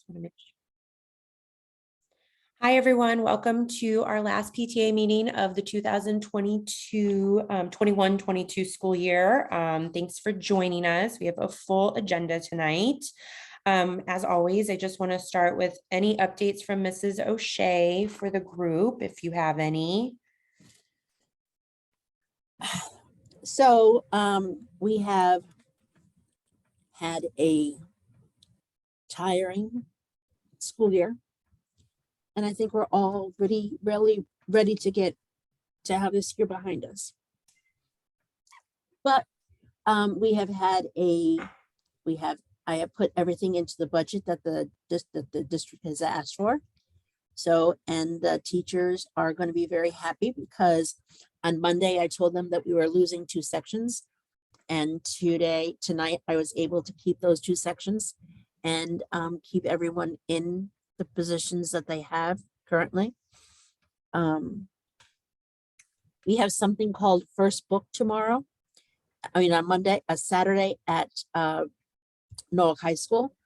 want to make sure. Hi, everyone. Welcome to our last PTA meeting of the 2022-21-22 school year. Thanks for joining us. We have a full agenda tonight. As always, I just want to start with any updates from Mrs. O'Shea for the group, if you have any. So we have had a tiring school year, and I think we're all really ready to have this year behind us. But I have put everything into the budget that the district has asked for. So, and the teachers are going to be very happy because on Monday I told them that we were losing 2 sections, and tonight I was able to keep those 2 sections and keep everyone in the positions that they have currently. We have something called First Book tomorrow. On Saturday at Norwalk High School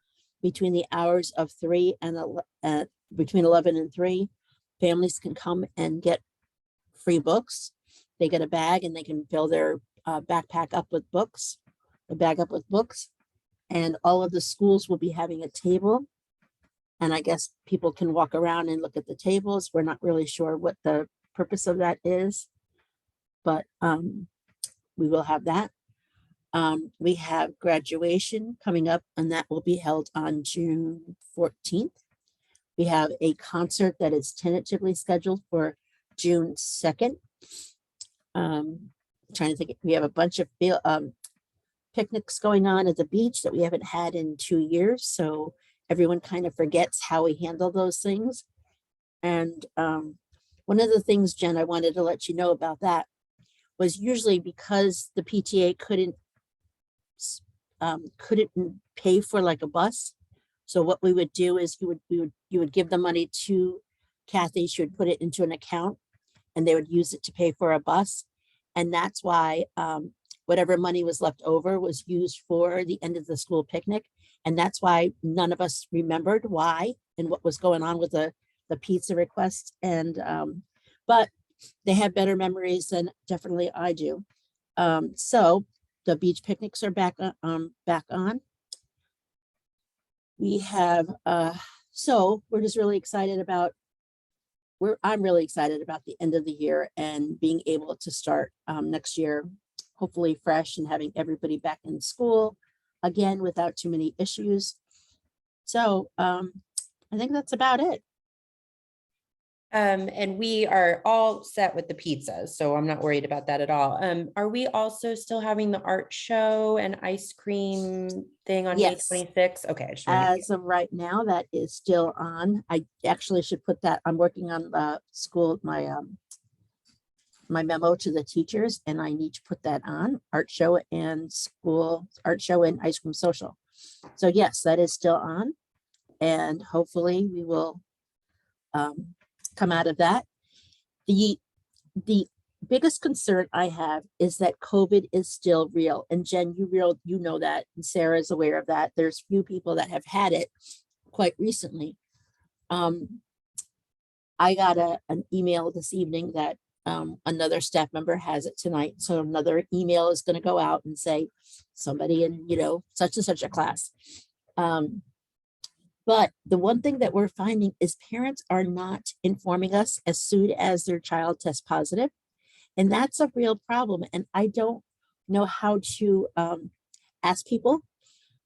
between the hours of 3 and between 11 and 3. Families can come and get free books. They get a bag and they can fill their backpack up with books, the bag up with books. And all of the schools will be having a table. And I guess people can walk around and look at the tables. We're not really sure what the purpose of that is, but we will have that. We have graduation coming up, and that will be held on June 14th. We have a concert that is tentatively scheduled for June 2nd. Trying to think, we have a bunch of picnics going on at the beach that we haven't had in 2 years. So everyone kind of forgets how we handle those things. And one of the things, Jen, I wanted to let you know about that was usually because the PTA couldn't pay for like a bus. So what we would do is you would give the money to Kathy. She would put it into an account and they would use it to pay for a bus. And that's why whatever money was left over was used for the end of the school picnic. And that's why none of us remembered why and what was going on with the pizza request. And but they have better memories than definitely I do. So the beach picnics are back on. We have so we're just really excited about I'm really excited about the end of the year and being able to start next year, hopefully fresh and having everybody back in school again without too many issues. So I think that's about it. And we are all set with the pizzas, so I'm not worried about that at all. Are we also still having the art show and ice cream thing on May 26th? Okay. As of right now, that is still on. I actually should put that. I'm working on the school, my memo to the teachers, and I need to put that on art show and ice cream social. So yes, that is still on, and hopefully we will come out of that. The biggest concern I have is that COVID is still real. And Jen, you know that, and Sarah is aware of that. There's few people that have had it quite recently. I got an email this evening that another staff member has it tonight. So another email is going to go out and say somebody in, such and such a class. But the one thing that we're finding is parents are not informing us as soon as their child tests positive. And that's a real problem. And I don't know how to ask people.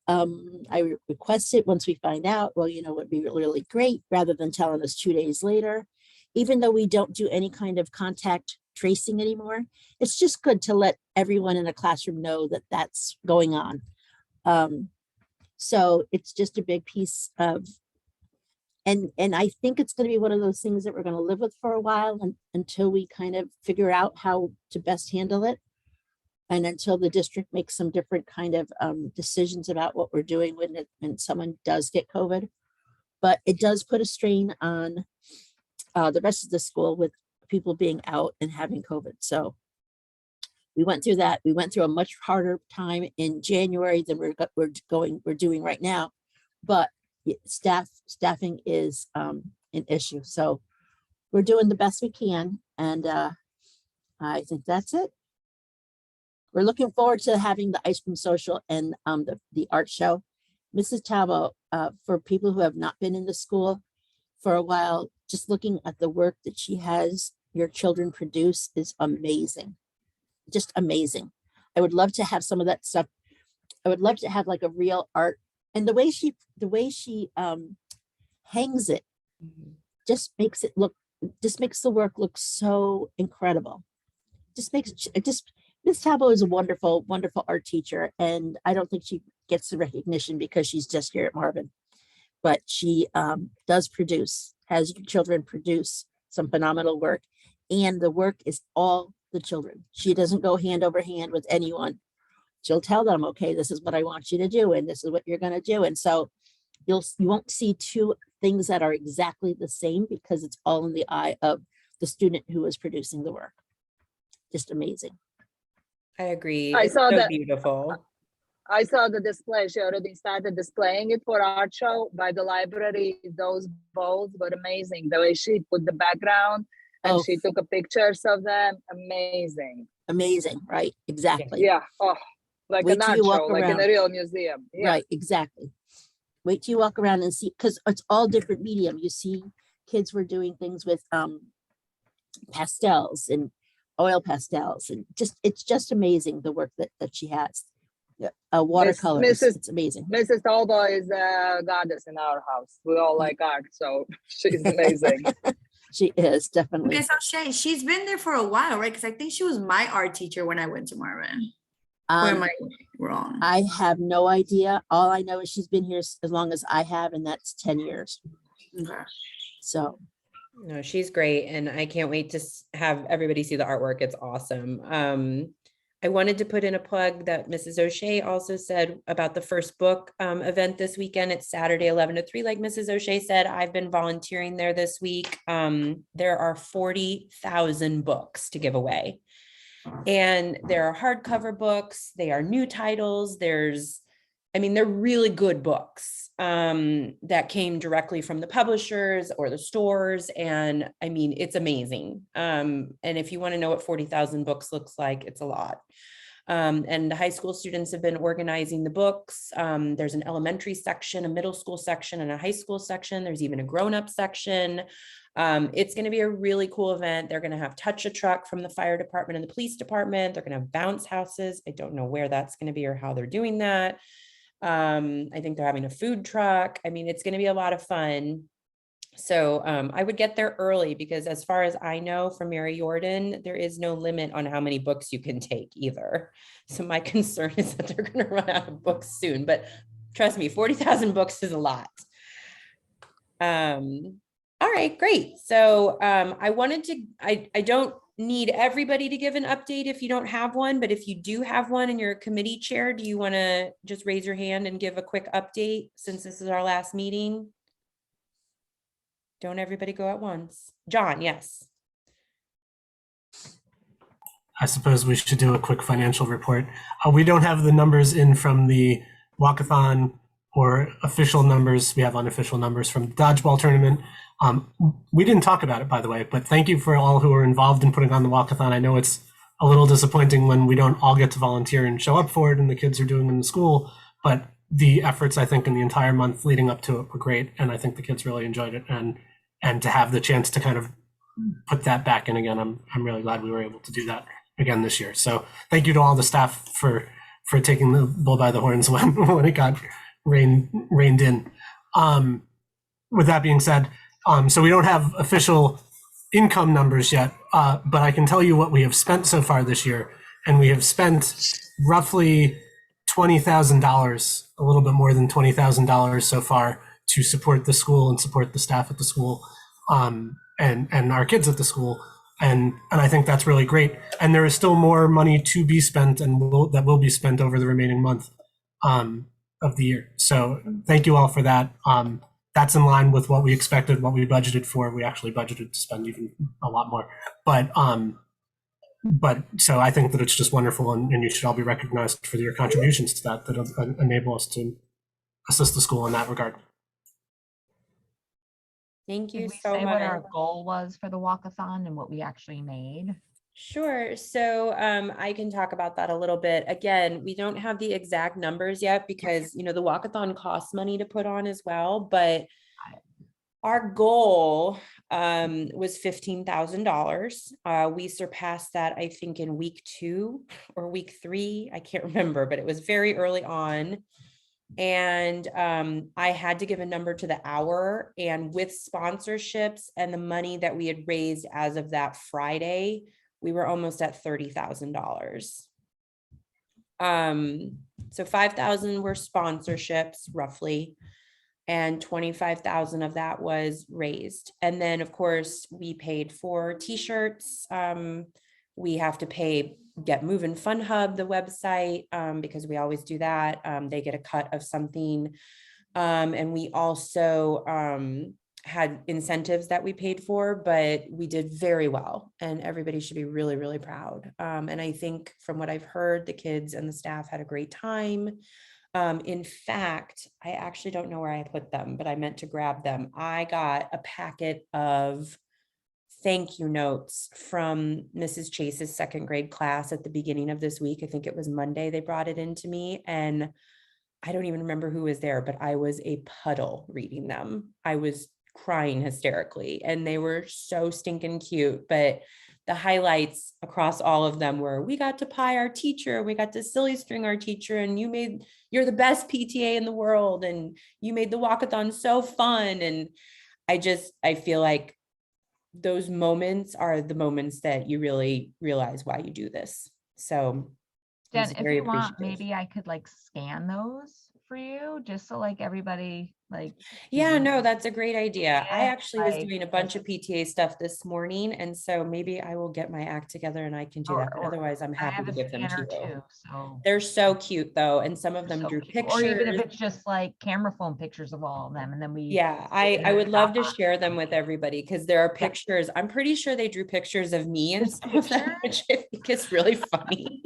I request it once we find out, well, it would be really, really great rather than telling us 2 days later. Even though we don't do any kind of contact tracing anymore, it's just good to let everyone in a classroom know that that's going on. So it's just a big piece of, and I think it's going to be one of those things that we're going to live with for a while until we kind of figure out how to best handle it. And until the district makes some different kind of decisions about what we're doing when someone does get COVID. But it does put a strain on the rest of the school with people being out and having COVID. So we went through that. We went through a much harder time in January than we're doing right now. But staffing is an issue. So we're doing the best we can. And I think that's it. We're looking forward to having the ice cream social and the art show. Mrs. Talbot, for people who have not been in the school for a while, just looking at the work that she has your children produce is amazing. Just amazing. I would love to have some of that stuff. I would love to have like a real art, and the way she hangs it just makes it look, just makes the work look so incredible. Just makes it just, Miss Talbot is a wonderful, wonderful art teacher, and I don't think she gets the recognition because she's just here at Marvin, but she does produce, has children produce some phenomenal work, and the work is all the children. She doesn't go hand over hand with anyone. She'll tell them, okay, this is what I want you to do, and this is what you're going to do. And so you won't see two things that are exactly the same because it's all in the eye of the student who is producing the work. Just amazing. I agree. I It's saw so that. beautiful. I saw the display. She already started displaying it for art show by the library. Those bowls were amazing. The way she put the background and she took a pictures of them. Amazing. Amazing, right? Exactly. Yeah. Oh, like Wait an till art you walk show, like in around. a real museum. Yeah. Right, exactly. Wait till you walk around and see, because it's all different medium. You see kids were doing things with pastels and oil pastels, and just, it's just amazing the work that she has. Watercolors, it's amazing. Mrs. Talbot is a goddess in our house. We all like art, so she's amazing. She is, definitely. Okay, so Shay, she's been there for a while, right? Because I think she was my art teacher when I went to Marvin. Or am I wrong? I have no idea. All I know is she's been here as long as I have, and that's 10 years. Okay. So No, she's great. And I can't wait to have everybody see the artwork. It's awesome. I wanted to put in a plug that Mrs. O'Shea also said about the first book event this weekend. It's Saturday, 11 to 3. Like Mrs. O'Shea said, I've been volunteering there this week. There are 40,000 books to give away. And there are hardcover books. They are new titles. They're really good books that came directly from the publishers or the stores. And I mean, it's amazing. And if you want to know what 40,000 books looks like, it's a lot. And the high school students have been organizing the books. There's an elementary section, a middle school section, and a high school section. There's even a grown-up section. It's going to be a really cool event. They're going to have touch a truck from the fire department and the police department. They're going to have bounce houses. I don't know where that's going to be or how they're doing that. I think they're having a food truck. I mean, it's going to be a lot of fun. So I would get there early because as far as I know from Mary Jordan, there is no limit on how many books you can take either. So my concern is that they're going to run out of books soon, but trust me, 40,000 books is a lot. All right, great. So I don't need everybody to give an update if you don't have one, but if you do have one and you're a committee chair, do you want to just raise your hand and give a quick update since this is our last meeting? Don't everybody go at once. John, yes. I suppose we should do a quick financial report. We don't have the numbers in from the walkathon or official numbers. We have unofficial numbers from the dodgeball tournament. We didn't talk about it, by the way, but thank you for all who are involved in putting on the walkathon. I know it's a little disappointing when we don't all get to volunteer and show up for it and the kids are doing it in the school, but the efforts, I think, in the entire month leading up to it were great. And I think the kids really enjoyed it. And to have the chance to kind of put that back in again, I'm really glad we were able to do that again this year. So thank you to all the staff for taking the bull by the horns when it got reined in. With that being said, so we don't have official income numbers yet, but I can tell you what we have spent so far this year. And we have spent roughly $20,000, a little bit more than $20,000 so far to support the school and support the staff at the school, and our kids at the school. And I think that's really great. And there is still more money to be spent and that will be spent over the remaining month of the year. So thank you all for that. That's in line with what we expected, what we budgeted for. We actually budgeted to spend even a lot more. But so I think that it's just wonderful, and you should all be recognized for your contributions to that enable us to assist the school in that regard. Thank you Did we so say much. what our goal was for the walkathon and what we actually made? Sure. So I can talk about that a little bit. Again, we don't have the exact numbers yet because, you know, the walkathon costs money to put on as well, but our goal was $15,000. We surpassed that, I think, in week 2 or week 3. I can't remember, but it was very early on. And I had to give a number to the hour, and with sponsorships and the money that we had raised as of that Friday, we were almost at $30,000. So 5,000 were sponsorships roughly, and 25,000 of that was raised. And then of course we paid for t-shirts. We have to get Movin' Fun Hub, the website, because we always do that. They get a cut of something. And we also had incentives that we paid for, but we did very well, and everybody should be really, really proud. And I think from what I've heard, the kids and the staff had a great time. In fact, I actually don't know where I put them, but I meant to grab them. I got a packet of thank you notes from Mrs. Chase's 2nd grade class at the beginning of this week. I think it was Monday they brought it into me, and I don't even remember who was there, but I was a puddle reading them. I was crying hysterically, and they were so stinking cute. But the highlights across all of them were, we got to pie our teacher, we got to silly string our teacher, and you're the best PTA in the world, and you made the walkathon so fun. And I feel like those moments are the moments that you really realize why you do this. So Jen, if you want, maybe I could like scan those for you, just so like everybody like. Yeah, no, that's a great idea. I Yeah, actually was like, doing a bunch of PTA stuff this morning, and so maybe I will get my act together and I can do that. But or otherwise, I'm I happy have to a give them to scanner you. too, so. They're so cute though, and some of They're them so drew cute. pictures. Or even if it's just like camera phone pictures of all of them, and then we. Yeah, I would love to share them with everybody, because there are pictures. I'm pretty sure they drew pictures of me and Just some of them, which I think is really funny.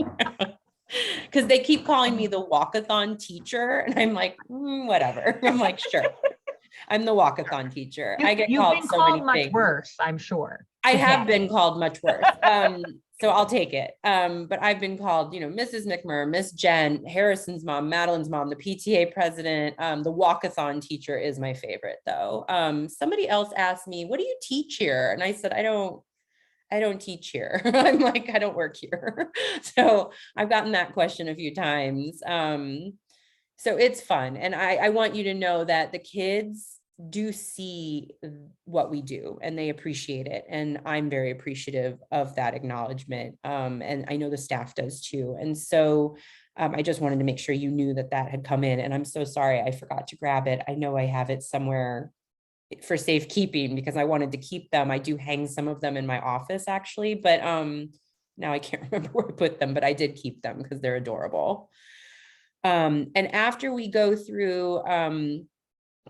Because they keep calling me the walkathon teacher, and I'm like, whatever. I'm like, sure, I'm the walkathon teacher. I get You've called been so called many much things. worse, I'm sure. I have been called much worse. So I'll take it. But I've been called, you know, Mrs. McMurray, Miss Jen, Harrison's mom, Madeline's mom, the PTA president. The walkathon teacher is my favorite though. Somebody else asked me, what do you teach here? And I said, I don't teach here. I'm like, I don't work here. So I've gotten that question a few times. So it's fun. And I want you to know that the kids do see what we do and they appreciate it. And I'm very appreciative of that acknowledgement. And I know the staff does too. And so I just wanted to make sure you knew that had come in, and I'm so sorry I forgot to grab it. I know I have it somewhere for safekeeping because I wanted to keep them. I do hang some of them in my office actually, but now I can't remember where I put them, but I did keep them because they're adorable. And after we go through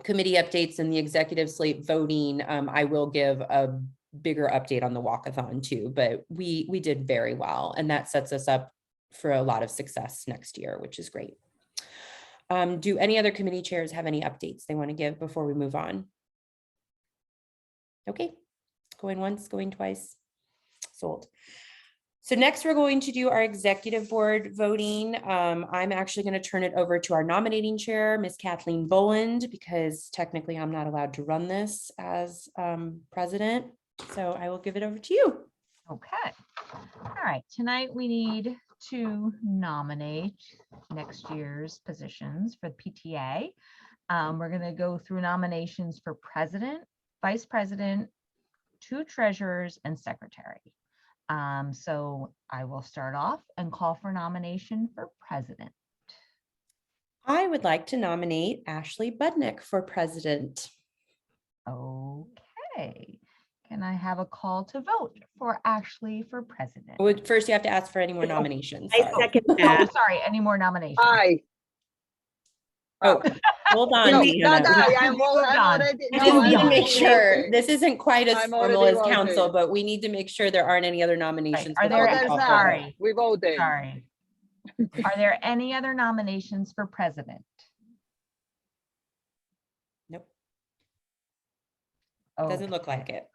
committee updates and the executive slate voting, I will give a bigger update on the walkathon too, but we did very well, and that sets us up for a lot of success next year, which is great. Do any other committee chairs have any updates they want to give before we move on? Okay, going once, going twice, sold. So next we're going to do our executive board voting. I'm actually going to turn it over to our nominating chair, Miss Kathleen Boland, because technically I'm not allowed to run this as president. So I will give it over to you. Okay. All right. Tonight we need to nominate next year's positions for the PTA. We're going to go through nominations for president, vice president, 2 treasurers, and secretary. So I will start off and call for nomination for president. I would like to nominate Ashley Budnick for president. Okay. Can I have a call to vote for Ashley for president? First, you have to ask for any more nominations. I second that. Oh, sorry, any more nominations? Aye. Oh, hold on. No, Deanna. I'm already. We just need to make sure voting. this isn't quite as I'm formal already as council, voting. but we need to make sure there aren't any other nominations. Are No, there- there's not. sorry. We voted. Sorry. Are there any other nominations for president? Nope. Doesn't look Okay. like it.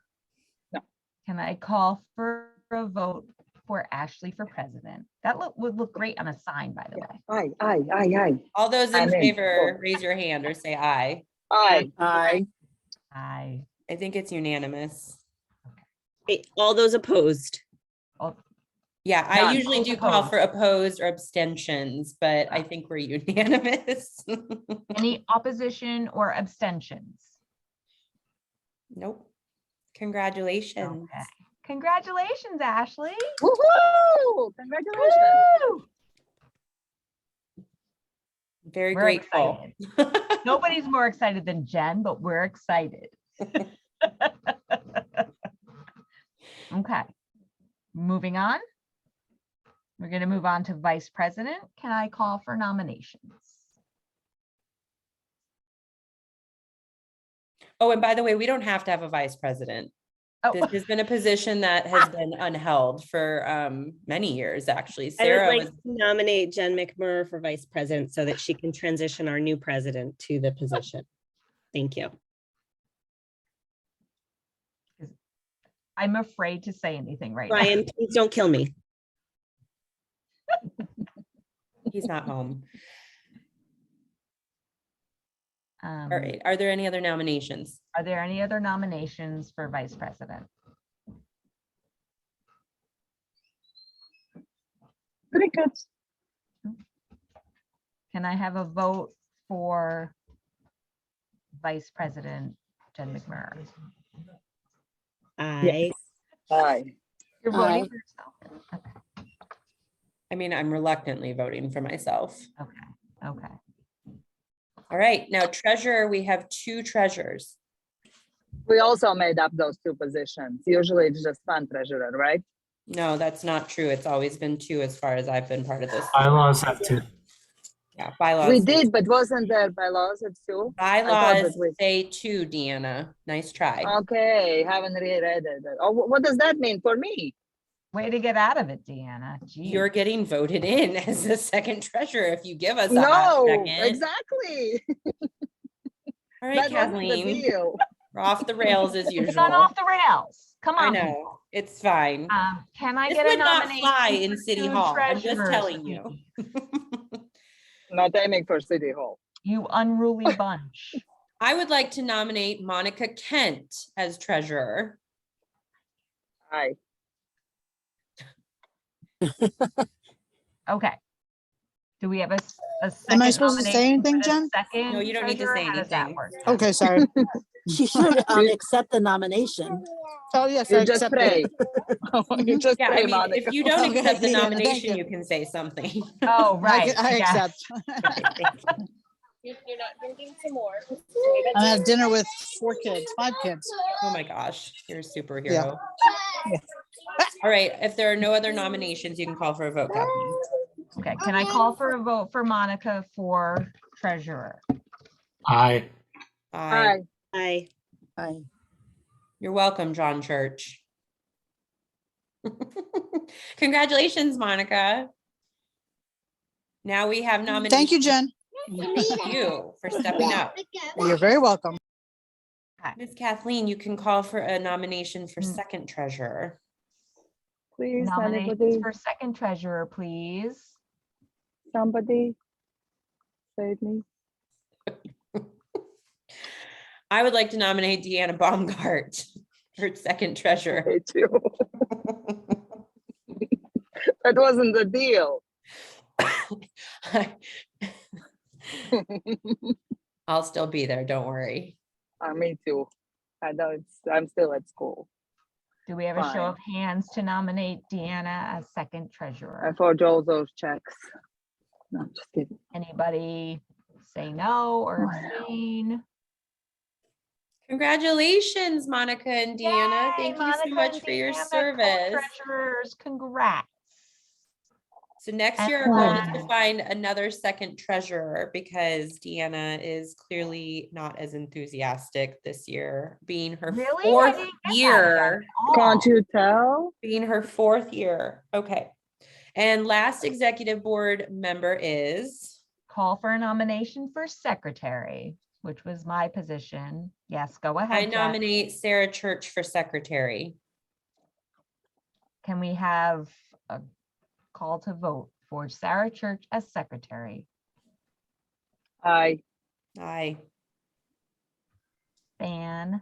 Can I call for a vote for Ashley for president? That would look great on a sign, by the way. Aye. All those in I'm in. favor, raise your hand or say aye. Aye. Aye. I, I think it's unanimous. Wait, all those opposed? oh, Yeah, I None. usually Both do call opposed. for opposed or abstentions, but I think we're unanimous. any opposition or abstentions? Nope. Congratulations. Okay. Congratulations, Ashley. Woohoo! Congratulations. Woo! Very We're grateful. excited. Nobody's more excited than Jen, but we're excited. Okay, moving on. We're going to move on to vice president. Can I call for nominations? Oh, and by the way, we don't have to have a vice president. This Oh, has been a position that has been unheld for many years, actually. I would Sarah like was, to nominate Jen McMurray for vice president so that she can transition our new president to the position. Thank you. I'm afraid to say anything right now. Brian, please don't kill me. he's not home. Um, All right. Are there any other nominations? Are there any other nominations for vice president? Pretty good. Can I have a vote for vice president Jen McMurray? I, Aye. You're voting Aye. for yourself? Okay, I mean, I'm reluctantly voting for myself. okay. All right. Now treasurer, we have 2 treasurers. We also made up those 2 positions. Usually it's just fund treasurer, right? No, that's not true. It's always been 2 as far as I've been part of this. Bylaws have to. Yeah, bylaws. We did, but wasn't there bylaws it's 2? Bylaws that we- say 2, Deanna. Nice try. Okay, haven't reread it. Oh, what does that mean for me? Way to get out of it, Deanna. Geez. You're getting voted in as the second treasurer if you give us a hot No, second. exactly. All right, That wasn't the Kathleen, deal. we're off the rails as It's usual. not off the rails. Come I on. know, people. it's fine. Can I This get a would not nomination? fly in for City 2 Hall. I'm just treasurers, telling you. please? Not aiming for City Hall. You unruly bunch. I would like to nominate Monica Kent as treasurer. Aye. Okay. Do we have a Am I second supposed to say nomination anything, for the Jen? second No, you don't need to treasurer? say How does that anything. work? Okay, sorry. She should accept the nomination. Oh, yes, I You just accept pray. it. You just Yeah, pray, I mean, Monica. if you don't Okay, accept the Deanna, thank nomination, you. you can say something. Oh, right. I yes. accept. Okay, thank you. You're not drinking some more. I have dinner with 4 kids, 5 kids. Oh my gosh, you're a superhero. All right, if there are no other nominations, you can call for a vote, Kathleen. Okay, can I call for a vote for Monica for treasurer? Aye. Aye. Aye. Aye. You're welcome, John Church. Congratulations, Monica. Now we have nominations. Thank you, Jen. Thank you for stepping up. You're very welcome. Miss Kathleen, you can call for a nomination for Hmm. second treasurer. Please, Nominations anybody, for second treasurer, please. somebody save me. I would like to nominate Deanna Baumgart for second treasurer. Hate you. That wasn't the deal. I'll still be there, don't worry. Me too. I know I'm still at school. Do we have a show Fine. of hands to nominate Deanna as second I treasurer? forge all those checks. No, I'm just kidding. Anybody say no or Fine. abstain? Congratulations, Monica and Deanna. Yay, Thank you Monica so much and for your Deanna, service. co-treasurers, congrats. So next And year, our goal is to then- find another second treasurer because Deanna is clearly not as enthusiastic this year, being her Really? I fourth didn't get that year. at all. Can't you tell? Being her 4th year. Okay. And last executive board member is, Call for a nomination for secretary. which was my position. Yes, go I ahead, Jen. nominate Sarah Church for secretary. Can we have a call to vote for Sarah Church as secretary? Aye. Aye. Fantastic.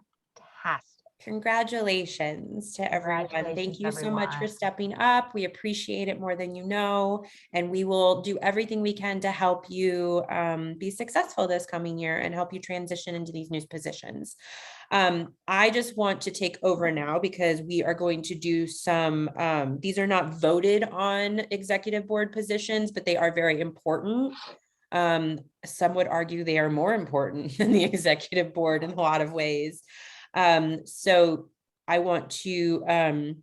Congratulations to everyone. Thank Congratulations, you so much for everyone. stepping up. We appreciate it more than you know, and we will do everything we can to help you be successful this coming year and help you transition into these new positions. I just want to take over now because we are going to do some, these are not voted on executive board positions, but they are very important. Some would argue they are more important than the executive board in a lot of ways. So I want to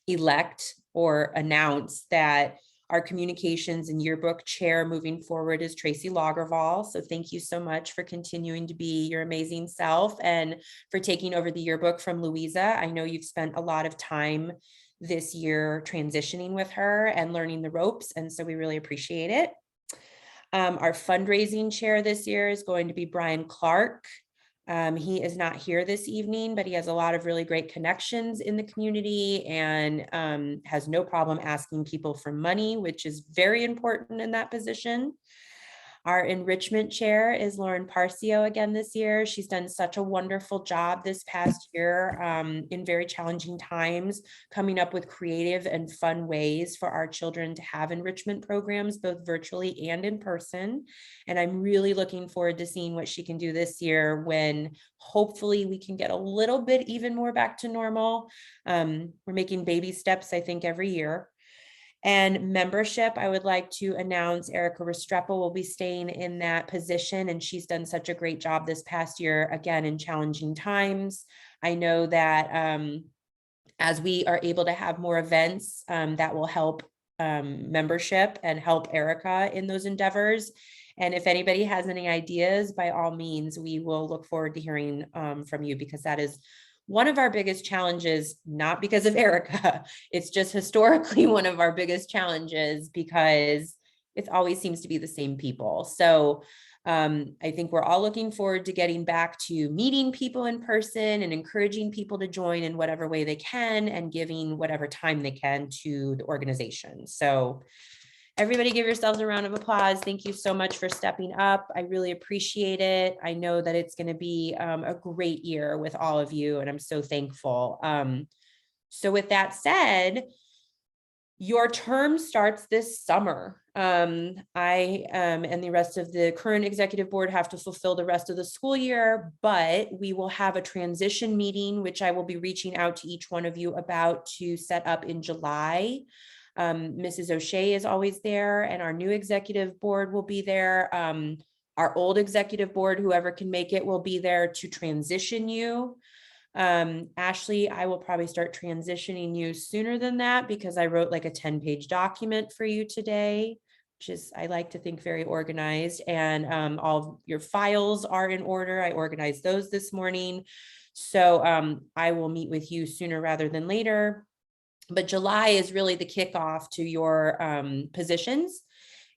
elect or announce that our communications and yearbook chair moving forward is Tracy Lagerval. So thank you so much for continuing to be your amazing self and for taking over the yearbook from Louisa. I know you've spent a lot of time this year transitioning with her and learning the ropes, and so we really appreciate it. Our fundraising chair this year is going to be Brian Clark. He is not here this evening, but he has a lot of really great connections in the community and has no problem asking people for money, which is very important in that position. Our enrichment chair is Lauren Parcio again this year. She's done such a wonderful job this past year in very challenging times, coming up with creative and fun ways for our children to have enrichment programs, both virtually and in person. And I'm really looking forward to seeing what she can do this year when hopefully we can get a little bit even more back to normal. We're making baby steps, I think, every year. And membership, I would like to announce Erica Restrepo will be staying in that position, and she's done such a great job this past year, again, in challenging times. I know that as we are able to have more events, that will help membership and help Erica in those endeavors. And if anybody has any ideas, by all means, we will look forward to hearing from you, because that is one of our biggest challenges, not because of Erica. It's just historically one of our biggest challenges because it always seems to be the same people. So I think we're all looking forward to getting back to meeting people in person and encouraging people to join in whatever way they can and giving whatever time they can to the organization. So everybody give yourselves a round of applause. Thank you so much for stepping up. I really appreciate it. I know that it's going to be a great year with all of you, and I'm so thankful. So with that said, your term starts this summer. I and the rest of the current executive board have to fulfill the rest of the school year, but we will have a transition meeting, which I will be reaching out to each one of you about to set up in July. Mrs. O'Shea is always there, and our new executive board will be there. Our old executive board, whoever can make it, will be there to transition you. Ashley, I will probably start transitioning you sooner than that because I wrote like a 10-page document for you today, which is, I like to think, very organized, and all of your files are in order. I organized those this morning. So I will meet with you sooner rather than later. But July is really the kickoff to your positions.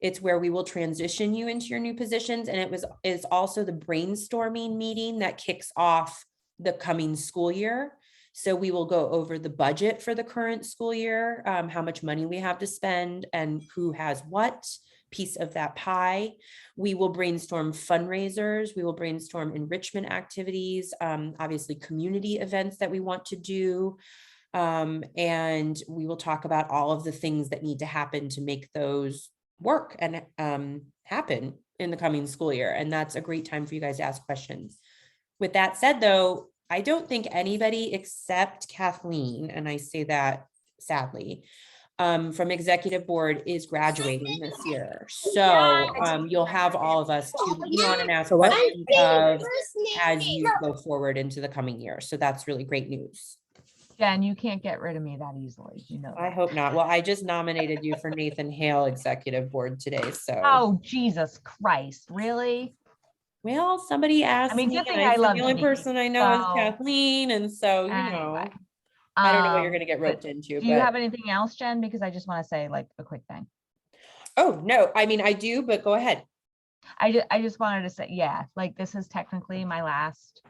It's where we will transition you into your new positions. And is also the brainstorming meeting that kicks off the coming school year. So we will go over the budget for the current school year, how much money we have to spend and who has what piece of that pie. We will brainstorm fundraisers. We will brainstorm enrichment activities, obviously community events that we want to do. And we will talk about all of the things that need to happen to make those work and happen in the coming school year. And that's a great time for you guys to ask questions. With that said, though, I don't think anybody except Kathleen, and I say that sadly, from executive board is graduating this year. So you'll have all of us to lean on and ask questions of as you go forward into the coming year. So that's really great news. Jen, you can't get rid of me that easily. You know that. I hope not. Well, I just nominated you for Nathan Hale executive board today. So oh, Jesus Christ, really? Well, somebody asked I mean, me, good thing and I I said love the only Denise, person I know is so- Kathleen, and so you know, Anyway, I don't know what you're going to get but roped into. Do you but have anything else, Jen? Because I just want to say like a quick thing. oh no, I mean I do, but go ahead. I just wanted to say, yeah, like this is technically my last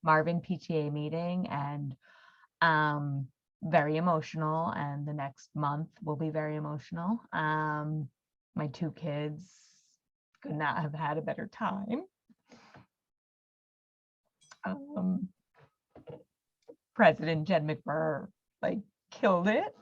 Marvin PTA meeting, and very emotional, and the next month will be very emotional. My two kids could not have had a better time. President Jen McMurr like killed it.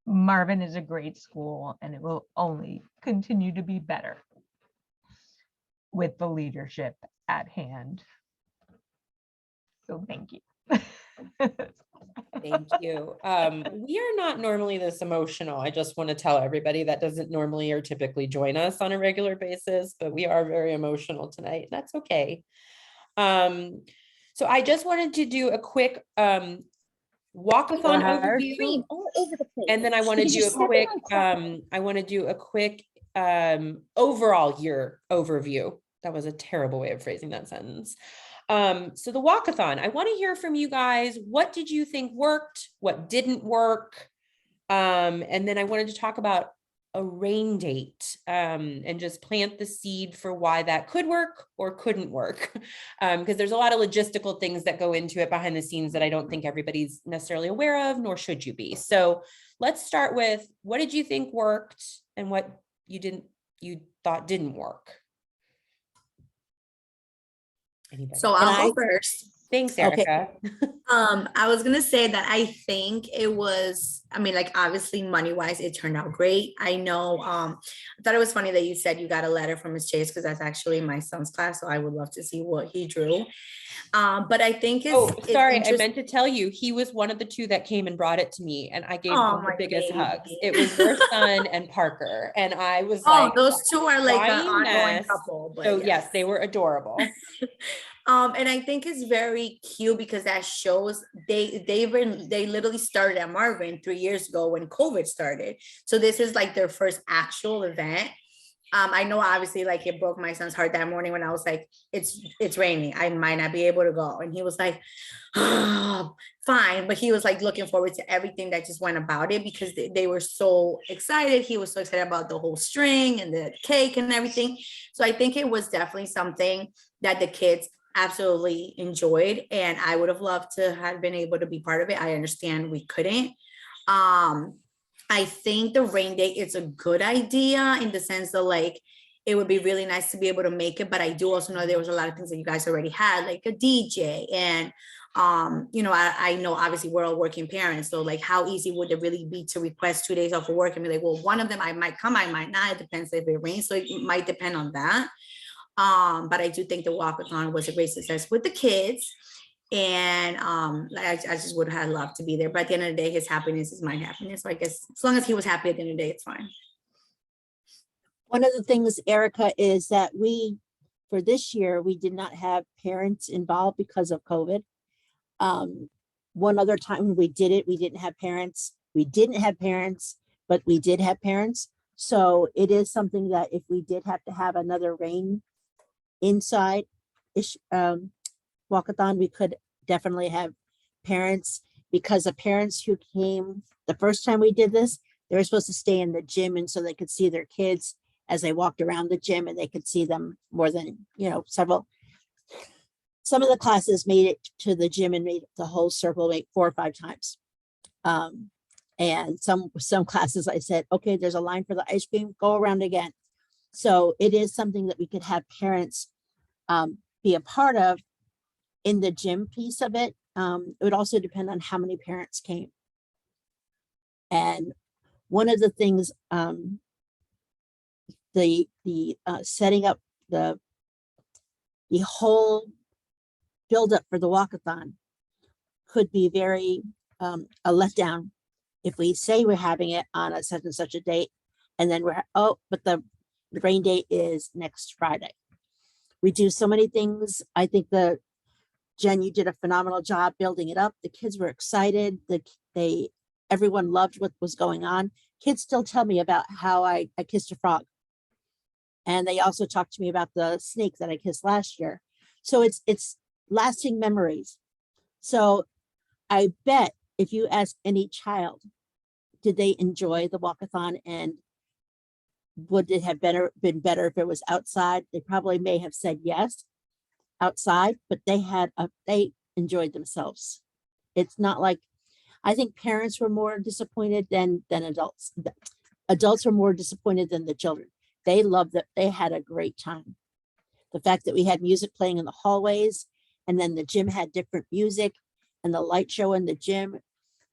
Marvin is a great school, and it will only continue to be better with the leadership at hand. So thank you. Thank you. We are not normally this emotional. I just want to tell everybody that doesn't normally or typically join us on a regular basis, but we are very emotional tonight. That's okay. So I just wanted to do a quick walkathon overview, and then I want to do a quick overall year overview. That was a terrible way of phrasing that sentence. So the walkathon, I want to hear from you guys. What did you think worked? What didn't work? And then I wanted to talk about a rain date, and just plant the seed for why that could work or couldn't work. Because there's a lot of logistical things that go into it behind the scenes that I don't think everybody's necessarily aware of, nor should you be. So let's start with, what did you think worked and what you thought didn't work? Anybody? So I'll go first. Thanks, Erica. Okay. I was gonna say that I think it was, I mean, like obviously money-wise, it turned out great. I know, I thought it was funny that you said you got a letter from Miss Chase, because that's actually my son's class, so I would love to see what he drew. But I think sorry, I meant to tell you, he was one of the two that came and brought it to me, and I gave him the biggest hugs. It was your son and Parker, and I was like, those two are like an ongoing mess. couple. But So yes, they were adorable. And I think it's very cute because that shows they literally started at Marvin 3 years ago when COVID started. So this is like their first actual event. I know obviously like it broke my son's heart that morning when I was like, it's raining, I might not be able to go. And he was like, oh, fine. But he was like looking forward to everything that just went about it, because they were so excited. He was so excited about the whole string and the cake and everything. So I think it was definitely something that the kids absolutely enjoyed, and I would have loved to have been able to be part of it. I understand we couldn't. I think the rain date is a good idea in the sense that like it would be really nice to be able to make it, but I do also know there was a lot of things that you guys already had, like a DJ, and you know, I know obviously we're all working parents, so like how easy would it really be to request 2 days off of work and be like, well, one of them I might come, I might not, it depends if it rains, so it might depend on that. But I do think the walkathon was a great success with the kids. And I just would have loved to be there. But at the end of the day, his happiness is my happiness. So I guess as long as he was happy at the end of the day, it's fine. One of the things, Erica, is that for this year, we did not have parents involved because of COVID. One other time we did it, we didn't have parents. We didn't have parents, but we did have parents. So it is something that if we did have to have another rain inside walkathon, we could definitely have parents, because the parents who came the first time we did this, they were supposed to stay in the gym, and so they could see their kids as they walked around the gym, and they could see them more than, you know, some of the classes made it to the gym and made the whole circle like 4 or 5 times. And some classes I said, okay, there's a line for the ice cream, go around again. So it is something that we could have parents be a part of in the gym piece of it. It would also depend on how many parents came. And one of the things, the setting up the whole buildup for the walkathon could be very a letdown if we say we're having it on a such and such a date, and then but the rain date is next Friday. We do so many things. I think Jen, you did a phenomenal job building it up. The kids were excited. Everyone loved what was going on. Kids still tell me about how I kissed a frog. And they also talked to me about the snake that I kissed last year. So it's lasting memories. So I bet if you ask any child, did they enjoy the walkathon and would it have been better if it was outside? They probably may have said yes, outside, but they enjoyed themselves. It's not like, I think parents were more disappointed than adults. Adults were more disappointed than the children. They loved it. They had a great time. The fact that we had music playing in the hallways, and then the gym had different music, and the light show in the gym,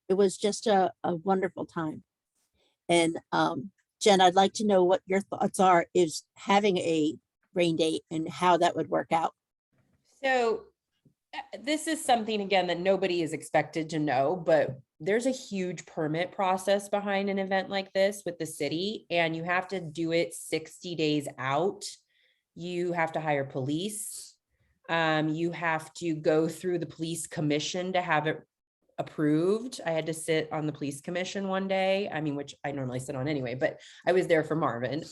it was just a wonderful time. And Jen, I'd like to know what your thoughts are, is having a rain date and how that would work out. So this is something, again, that nobody is expected to know, but there's a huge permit process behind an event like this with the city, and you have to do it 60 days out. You have to hire police. You have to go through the police commission to have it approved. I had to sit on the police commission one day, I mean, which I normally sit on anyway, but I was there for Marvin.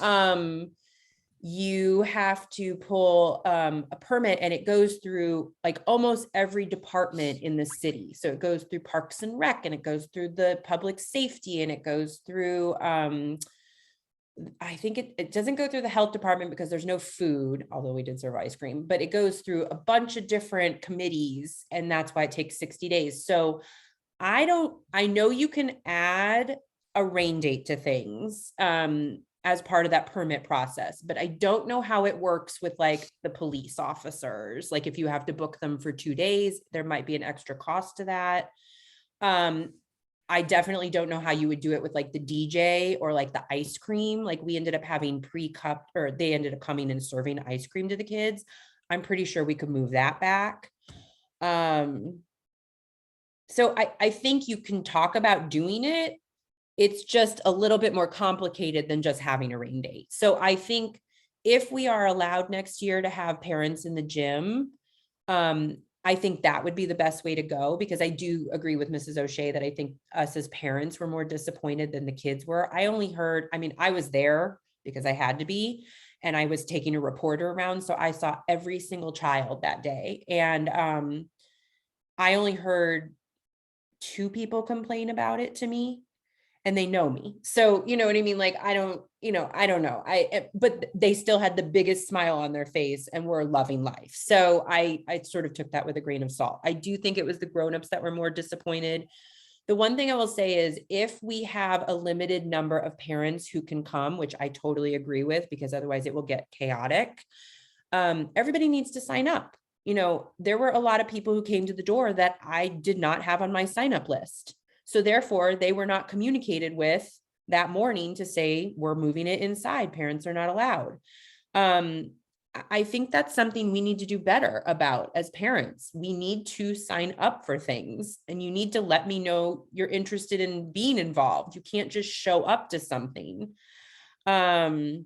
You have to pull a permit, and it goes through like almost every department in the city. So it goes through Parks and Rec, and it goes through the public safety, and it goes through, I think it doesn't go through the health department because there's no food, although we did serve ice cream, but it goes through a bunch of different committees, and that's why it takes 60 days. So I know you can add a rain date to things as part of that permit process, but I don't know how it works with like the police officers. Like if you have to book them for 2 days, there might be an extra cost to that. I definitely don't know how you would do it with like the DJ or like the ice cream. Like we ended up having pre-cupped, or they ended up coming and serving ice cream to the kids. I'm pretty sure we could move that back. So I think you can talk about doing it. It's just a little bit more complicated than just having a rain date. So I think if we are allowed next year to have parents in the gym, I think that would be the best way to go, because I do agree with Mrs. O'Shea that I think us as parents were more disappointed than the kids were. I only heard, I mean, I was there because I had to be, and I was taking a reporter around. So I saw every single child that day. And I only heard 2 people complain about it to me, and they know me. So, you know what I mean? Like, I don't know. But they still had the biggest smile on their face and were loving life. So I sort of took that with a grain of salt. I do think it was the grownups that were more disappointed. The one thing I will say is if we have a limited number of parents who can come, which I totally agree with, because otherwise it will get chaotic, everybody needs to sign up. You know, there were a lot of people who came to the door that I did not have on my sign up list. So therefore, they were not communicated with that morning to say, we're moving it inside. Parents are not allowed. I think that's something we need to do better about as parents. We need to sign up for things, and you need to let me know you're interested in being involved. You can't just show up to something. So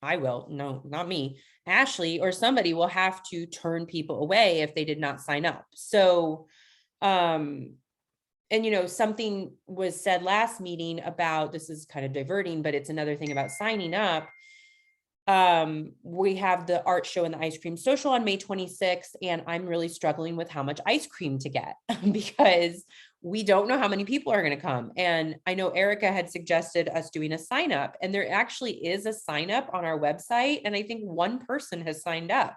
no, not me. Ashley or somebody will have to turn people away if they did not sign up. So, and something was said last meeting about, this is kind of diverting, but it's another thing about signing up. We have the art show and the ice cream social on May 26th, and I'm really struggling with how much ice cream to get because we don't know how many people are going to come. And I know Erica had suggested us doing a sign up, and there actually is a sign up on our website. And I think 1 person has signed up.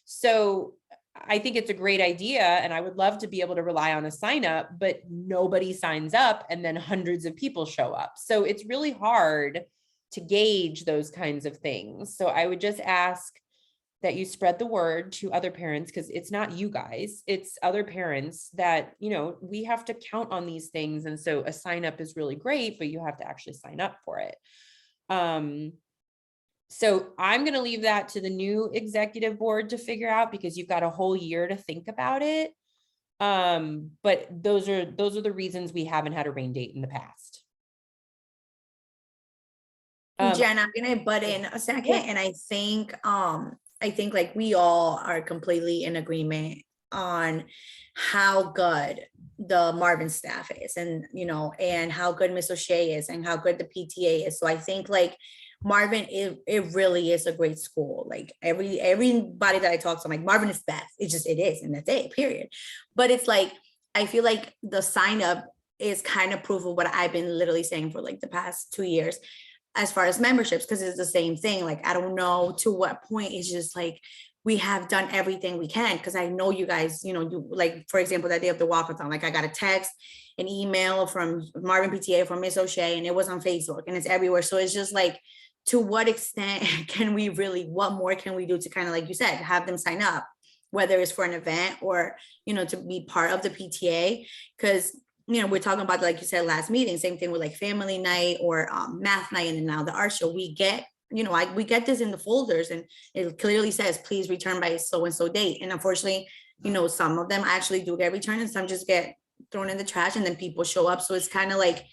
So I think it's a great idea. And I would love to be able to rely on a sign up, but nobody signs up and then hundreds of people show up. So it's really hard to gauge those kinds of things. So I would just ask that you spread the word to other parents, because it's not you guys, it's other parents that, we have to count on these things. And so a sign up is really great, but you have to actually sign up for it. So I'm going to leave that to the new executive board to figure out, because you've got a whole year to think about it. But those are the reasons we haven't had a rain date in the past. Jen, I'm gonna butt in a second. Yeah. And I think like we all are completely in agreement on how good the Marvin staff is, and and how good Miss O'Shea is, and how good the PTA is. So I think like Marvin, it really is a great school. Like everybody that I talk to, I'm like, Marvin is best. It is, and that's it, period. But it's like, I feel like the sign up is kind of proof of what I've been literally saying for like the past 2 years as far as memberships, because it's the same thing. Like, I don't know to what point it's just like, we have done everything we can, because I know you guys, you like, for example, that day of the walkathon, like I got a text, an email from Marvin PTA, from Miss O'Shea, and it was on Facebook and it's everywhere. So it's just like, to what extent can we really, what more can we do to kind of, like you said, have them sign up, whether it's for an event or, to be part of the PTA? Because, we're talking about, like you said, last meeting, same thing with like family night or math night, and then now the art show. We get, we get this in the folders, and it clearly says, please return by so-and-so date. And unfortunately, some of them actually do get returned and some just get thrown in the trash, and then people show up. So it's kind of like,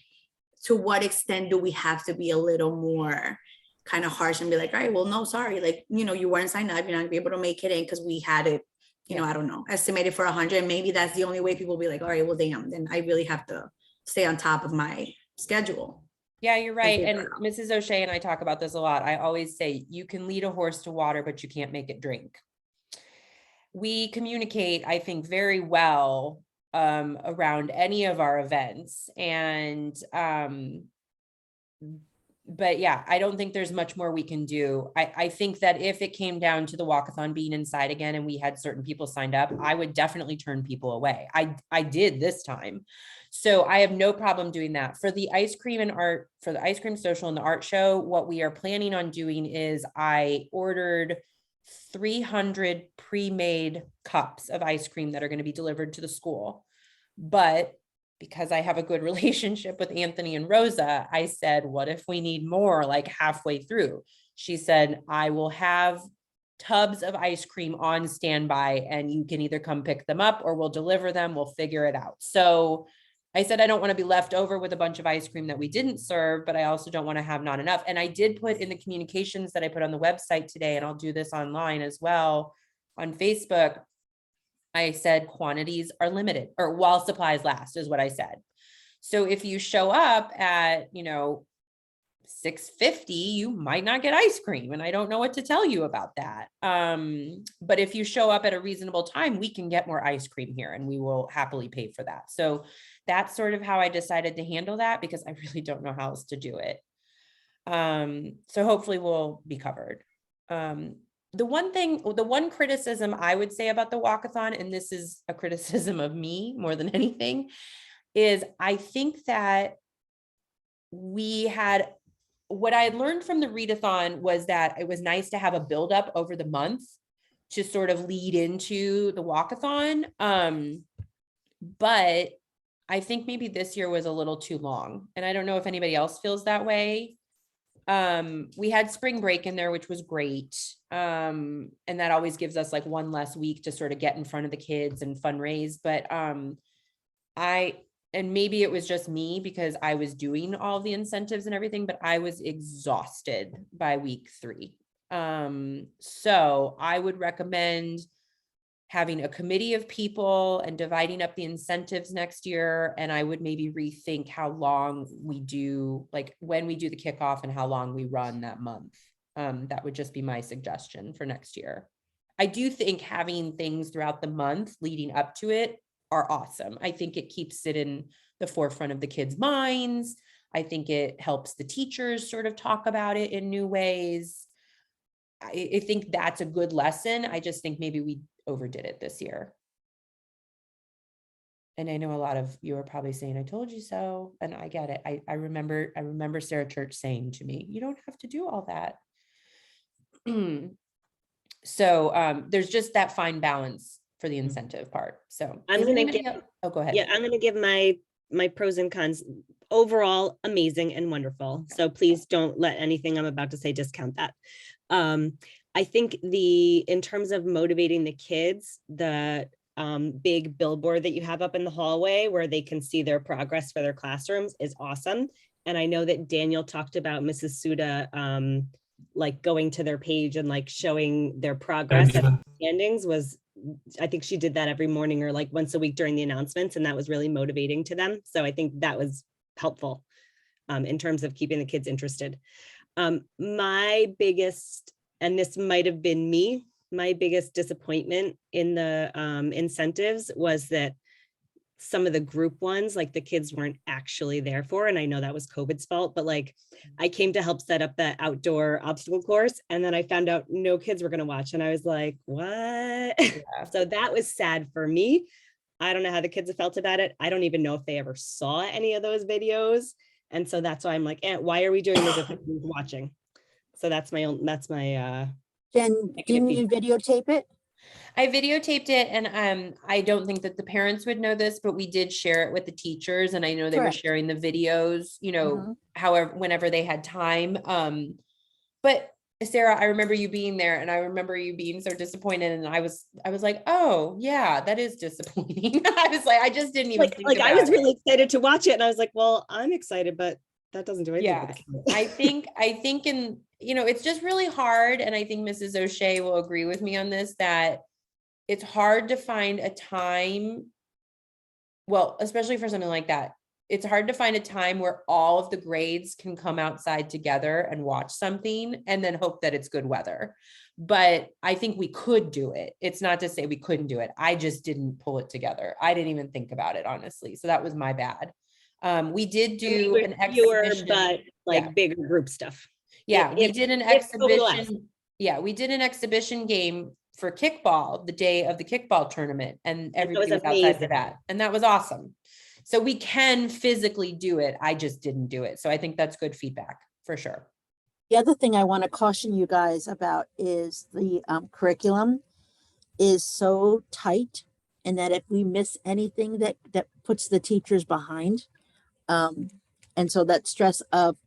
to what extent do we have to be a little more kind of harsh and be like, all right, well, no, sorry. Like, you weren't signed up. You're not gonna be able to make it in because we had it, I don't know, estimated for 100. And maybe that's the only way people will be like, all right, well, damn, then I really have to stay on top of my schedule. Yeah, you're right. And Mrs. O'Shea and I talk about this a lot. I always say, you can lead a horse to water, but you can't make it drink. We communicate, I think, very well around any of our events. And but yeah, I don't think there's much more we can do. I think that if it came down to the walkathon being inside again and we had certain people signed up, I would definitely turn people away. I did this time. So I have no problem doing that. For the ice cream and art, for the ice cream social and the art show, what we are planning on doing is I ordered 300 pre-made cups of ice cream that are going to be delivered to the school. But because I have a good relationship with Anthony and Rosa, I said, what if we need more, like halfway through? She said, I will have tubs of ice cream on standby and you can either come pick them up or we'll deliver them. We'll figure it out. So I said, I don't want to be left over with a bunch of ice cream that we didn't serve, but I also don't want to have not enough. And I did put in the communications that I put on the website today, and I'll do this online as well on Facebook. I said quantities are limited, or while supplies last is what I said. So if you show up at, 6:50, you might not get ice cream. And I don't know what to tell you about that. But if you show up at a reasonable time, we can get more ice cream here and we will happily pay for that. So that's sort of how I decided to handle that, because I really don't know how else to do it. So hopefully we'll be covered. The one criticism I would say about the walkathon, and this is a criticism of me more than anything, is I think that what I had learned from the readathon was that it was nice to have a buildup over the month to sort of lead into the walkathon. But I think maybe this year was a little too long, and I don't know if anybody else feels that way. We had spring break in there, which was great. And that always gives us like one less week to sort of get in front of the kids and fundraise. But and maybe it was just me because I was doing all the incentives and everything, but I was exhausted by week 3. So I would recommend having a committee of people and dividing up the incentives next year. And I would maybe rethink how long we do, like when we do the kickoff and how long we run that month. That would just be my suggestion for next year. I do think having things throughout the month leading up to it are awesome. I think it keeps it in the forefront of the kids' minds. I think it helps the teachers sort of talk about it in new ways. I think that's a good lesson. I just think maybe we overdid it this year. And I know a lot of you are probably saying, I told you so. And I get it. I remember Sarah Church saying to me, you don't have to do all that. So there's just that fine balance for the incentive part. So I'm going to go ahead. Yeah, I'm going to give my pros and cons. Overall, amazing and wonderful. So please don't let anything I'm about to say discount that. I think in terms of motivating the kids, the big billboard that you have up in the hallway where they can see their progress for their classrooms is awesome. And I know that Daniel talked about Mrs. Suda like going to their page and like showing their progress and standings was, I think she did that every morning or like once a week during the announcements, and that was really motivating to them. So I think that was helpful. in terms of keeping the kids interested. My biggest, and this might have been me, my biggest disappointment in the incentives was that some of the group ones, like the kids weren't actually there for, and I know that was COVID's fault, but like I came to help set up the outdoor obstacle course, and then I found out no kids were going to watch, and I was like, what? So that was sad for me. I don't know how the kids have felt about it. I don't even know if they ever saw any of those videos. And so that's why I'm like, why are we doing this if nobody's watching? So that's my Jen, didn't you videotape it? I videotaped it, and I don't think that the parents would know this, but we did share it with the teachers, and I know they were Correct. sharing the videos, however, whenever they had time. But Sarah, I remember you being there, and I remember you being so disappointed, and I was like, oh yeah, that is disappointing. I was like, I just didn't even think like about I was it. really excited to watch it, and I was like, well, I'm excited, but that doesn't do anything for the kids. I think in, it's just really hard. And I think Mrs. O'Shea will agree with me on this, that it's hard to find a time. Well, especially for something like that, it's hard to find a time where all of the grades can come outside together and watch something and then hope that it's good weather. But I think we could do it. It's not to say we couldn't do it. I just didn't pull it together. I didn't even think about it, honestly. So that was my bad. We did do an exhibition, but like bigger group stuff. Yeah, we did an exhibition. Yeah, we did an exhibition game for kickball the day of the kickball tournament, and everybody was outside for that. And that was awesome. So we can physically do it. I just didn't do it. So I think that's good feedback for sure. The other thing I want to caution you guys about is the curriculum is so tight, and that if we miss anything, that puts the teachers behind. And so that stress of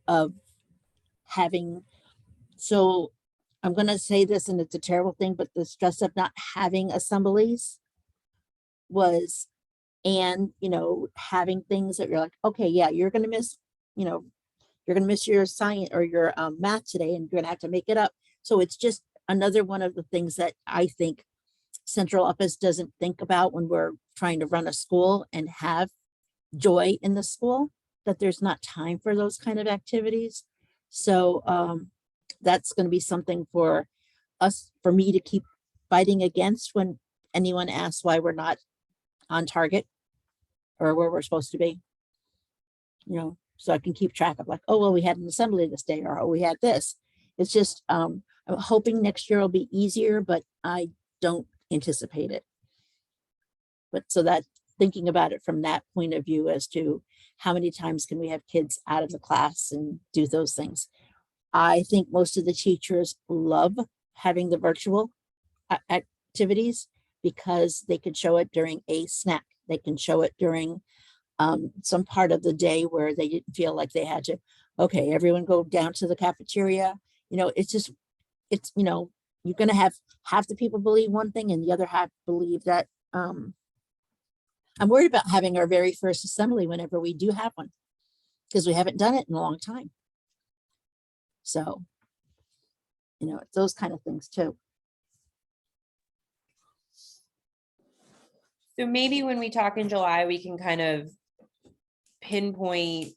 having, so I'm going to say this, and it's a terrible thing, but the stress of not having assemblies was, and, having things that you're like, okay, yeah, you're going to miss, you're going to miss your science or your math today, and you're going to have to make it up. So it's just another one of the things that I think central office doesn't think about when we're trying to run a school and have joy in the school, that there's not time for those kind of activities. So that's going to be something for me to keep fighting against when anyone asks why we're not on target or where we're supposed to be, so I can keep track of like, oh, well, we had an assembly this day, or, oh, we had this. It's just, I'm hoping next year will be easier, but I don't anticipate it. But so that, thinking about it from that point of view as to how many times can we have kids out of the class and do those things. I think most of the teachers love having the virtual activities because they can show it during a snack. They can show it during some part of the day where they didn't feel like they had to, okay, everyone go down to the cafeteria. It's just, you're going to have half the people believe one thing and the other half believe that. I'm worried about having our very first assembly whenever we do have one, because we haven't done it in a long time. So, it's those kind of things too. So maybe when we talk in July, we can kind of pinpoint,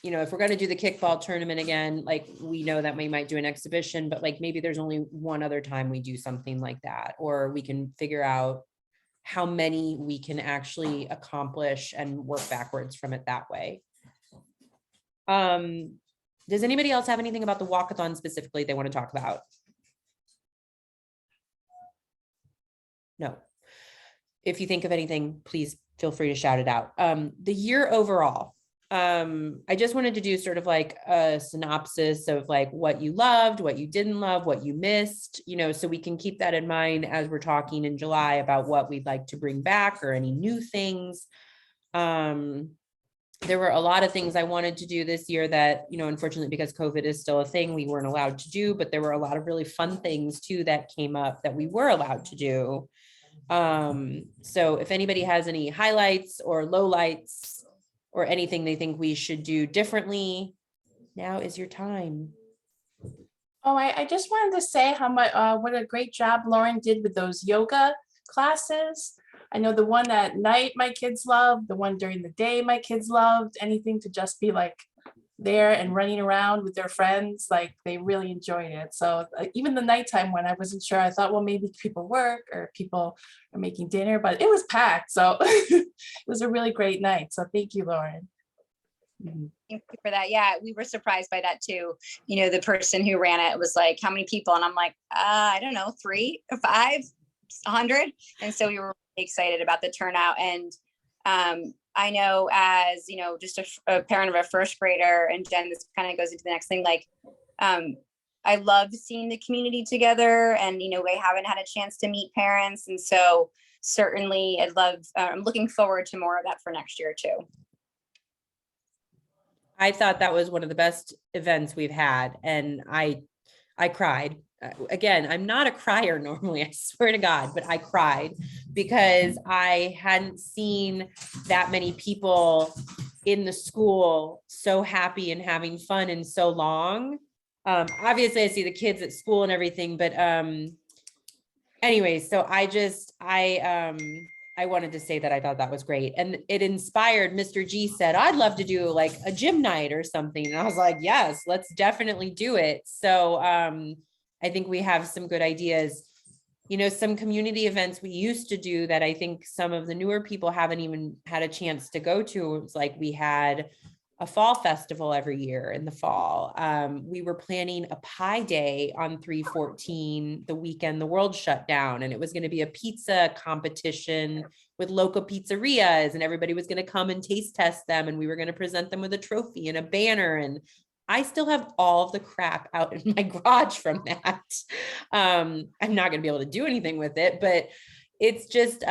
if we're going to do the kickball tournament again, like we know that we might do an exhibition, but like maybe there's only one other time we do something like that, or we can figure out how many we can actually accomplish and work backwards from it that way. Does anybody else have anything about the walkathon specifically they want to talk about? No. If you think of anything, please feel free to shout it out. The year overall, I just wanted to do sort of like a synopsis of like what you loved, what you didn't love, what you missed, so we can keep that in mind as we're talking in July about what we'd like to bring back or any new things. There were a lot of things I wanted to do this year that, unfortunately, because COVID is still a thing, we weren't allowed to do, but there were a lot of really fun things too that came up that we were allowed to do. So if anybody has any highlights or lowlights or anything they think we should do differently, now is your time. Oh, I just wanted to say how much, what a great job Lauren did with those yoga classes. I know the one at night my kids loved, the one during the day my kids loved, anything to just be like there and running around with their friends. Like they really enjoyed it. So even the nighttime one, I wasn't sure. I thought, well, maybe people work or people are making dinner, but it was packed. So it was a really great night. So thank you, Lauren. Mhm. Thank you for that. Yeah, we were surprised by that too. You know, the person who ran it was like, how many people? And I'm like, I don't know, 3 or 5, 100. And so we were really excited about the turnout. And I know as, you know, just a parent of a first grader, and Jen, this kind of goes into the next thing, like, I love seeing the community together, and, you know, we haven't had a chance to meet parents. And so certainly I'm looking forward to more of that for next year too. I thought that was one of the best events we've had, and I cried. Again, I'm not a crier normally, I swear to God, but I cried because I hadn't seen that many people in the school so happy and having fun in so long. Obviously I see the kids at school and everything, but anyway, so I wanted to say that I thought that was great. And it inspired, Mr. G said, I'd love to do like a gym night or something. And I was like, yes, let's definitely do it. So I think we have some good ideas. You know, some community events we used to do that I think some of the newer people haven't even had a chance to go to. It was like we had a fall festival every year in the fall. We were planning a pie day on 3/14, the weekend the world shut down, and it was going to be a pizza competition with local pizzerias, and everybody was going to come and taste test them, and we were going to present them with a trophy and a banner. And I still have all of the crap out in my garage from that. I'm not going to be able to do anything with it, but it's just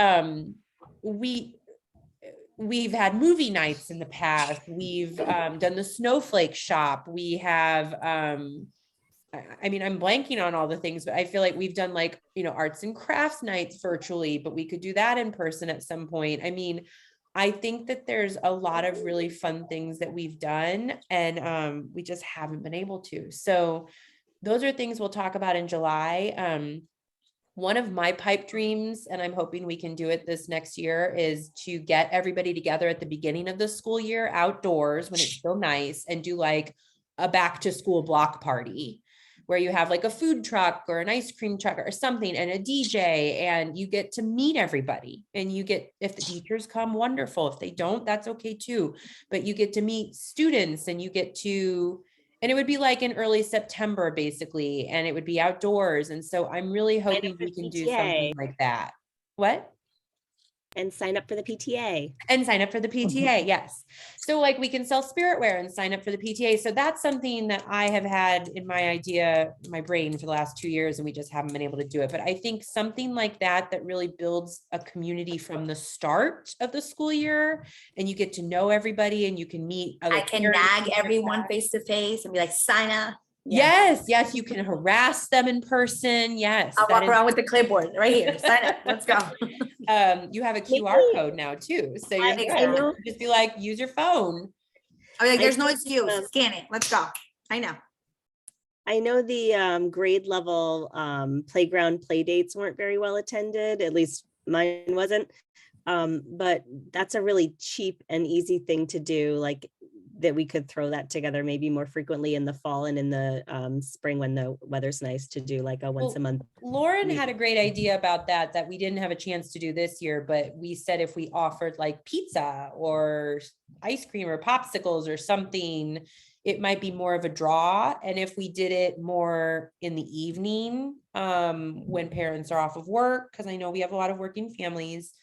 we've had movie nights in the past. We've done the snowflake shop. We have, I mean, I'm blanking on all the things, but I feel like we've done like, you know, arts and crafts nights virtually, but we could do that in person at some point. I mean, I think that there's a lot of really fun things that we've done, and we just haven't been able to. So those are things we'll talk about in July. One of my pipe dreams, and I'm hoping we can do it this next year, is to get everybody together at the beginning of the school year outdoors when it's still nice, and do like a back to school block party where you have like a food truck or an ice cream truck or something and a DJ, and you get to meet everybody. And you get, if the teachers come, wonderful. If they don't, that's okay too. But you get to meet students, and you get to, and it would be like in early September, basically, and it would be outdoors. And so I'm really hoping we can do something like that. What? And sign up for the PTA. And sign up for the PTA, yes. So like we can sell spiritware and sign up for the PTA. So that's something that I have had in my brain for the last 2 years, and we just haven't been able to do it. But I think something like that really builds a community from the start of the school year, and you get to know everybody, and you can meet other I can parents nag everyone face to face and be like, sign up. Yes, yes, you can harass them in person. Yes. I'll walk around with the clipboard right here. Sign up. Let's go. You have a QR code now too. So you're there. Just be like, use your phone. I mean, like, there's no excuse. Scan it. Let's go. I know. I know the grade level playground play dates weren't very well attended, at least mine wasn't. But that's a really cheap and easy thing to do, like that we could throw that together maybe more frequently in the fall and in the spring when the weather's nice, to do like a once a month. Lauren had a great idea about that we didn't have a chance to do this year, but we said if we offered like pizza or ice cream or popsicles or something, it might be more of a draw. And if we did it more in the evening, when parents are off of work, because I know we have a lot of working families,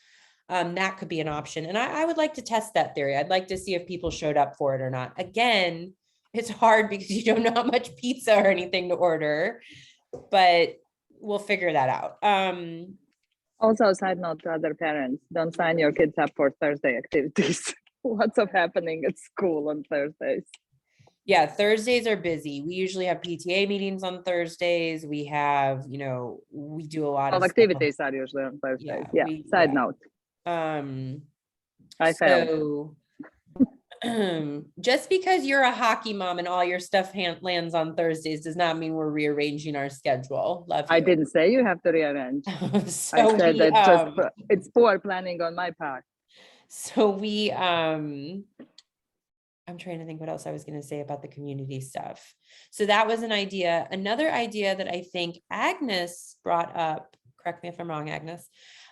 that could be an option. And I would like to test that theory. I'd like to see if people showed up for it or not. Again, it's hard because you don't know how much pizza or anything to order, but we'll figure that out. Also, side note to other parents, don't sign your kids up for Thursday activities. Lots of happening at school on Thursdays. Yeah, Thursdays are busy. We usually have PTA meetings on Thursdays. We have, you know, we do a lot of activities are usually on Thursdays. Yeah, side note. I failed. Just because you're a hockey mom and all your stuff lands on Thursdays does not mean we're rearranging our schedule. Love you. I didn't say you have to rearrange. So I said that it's poor planning on my part. So we I'm trying to think what else I was going to say about the community stuff. So that was an idea. Another idea that I think Agnes brought up, correct me if I'm wrong, Agnes,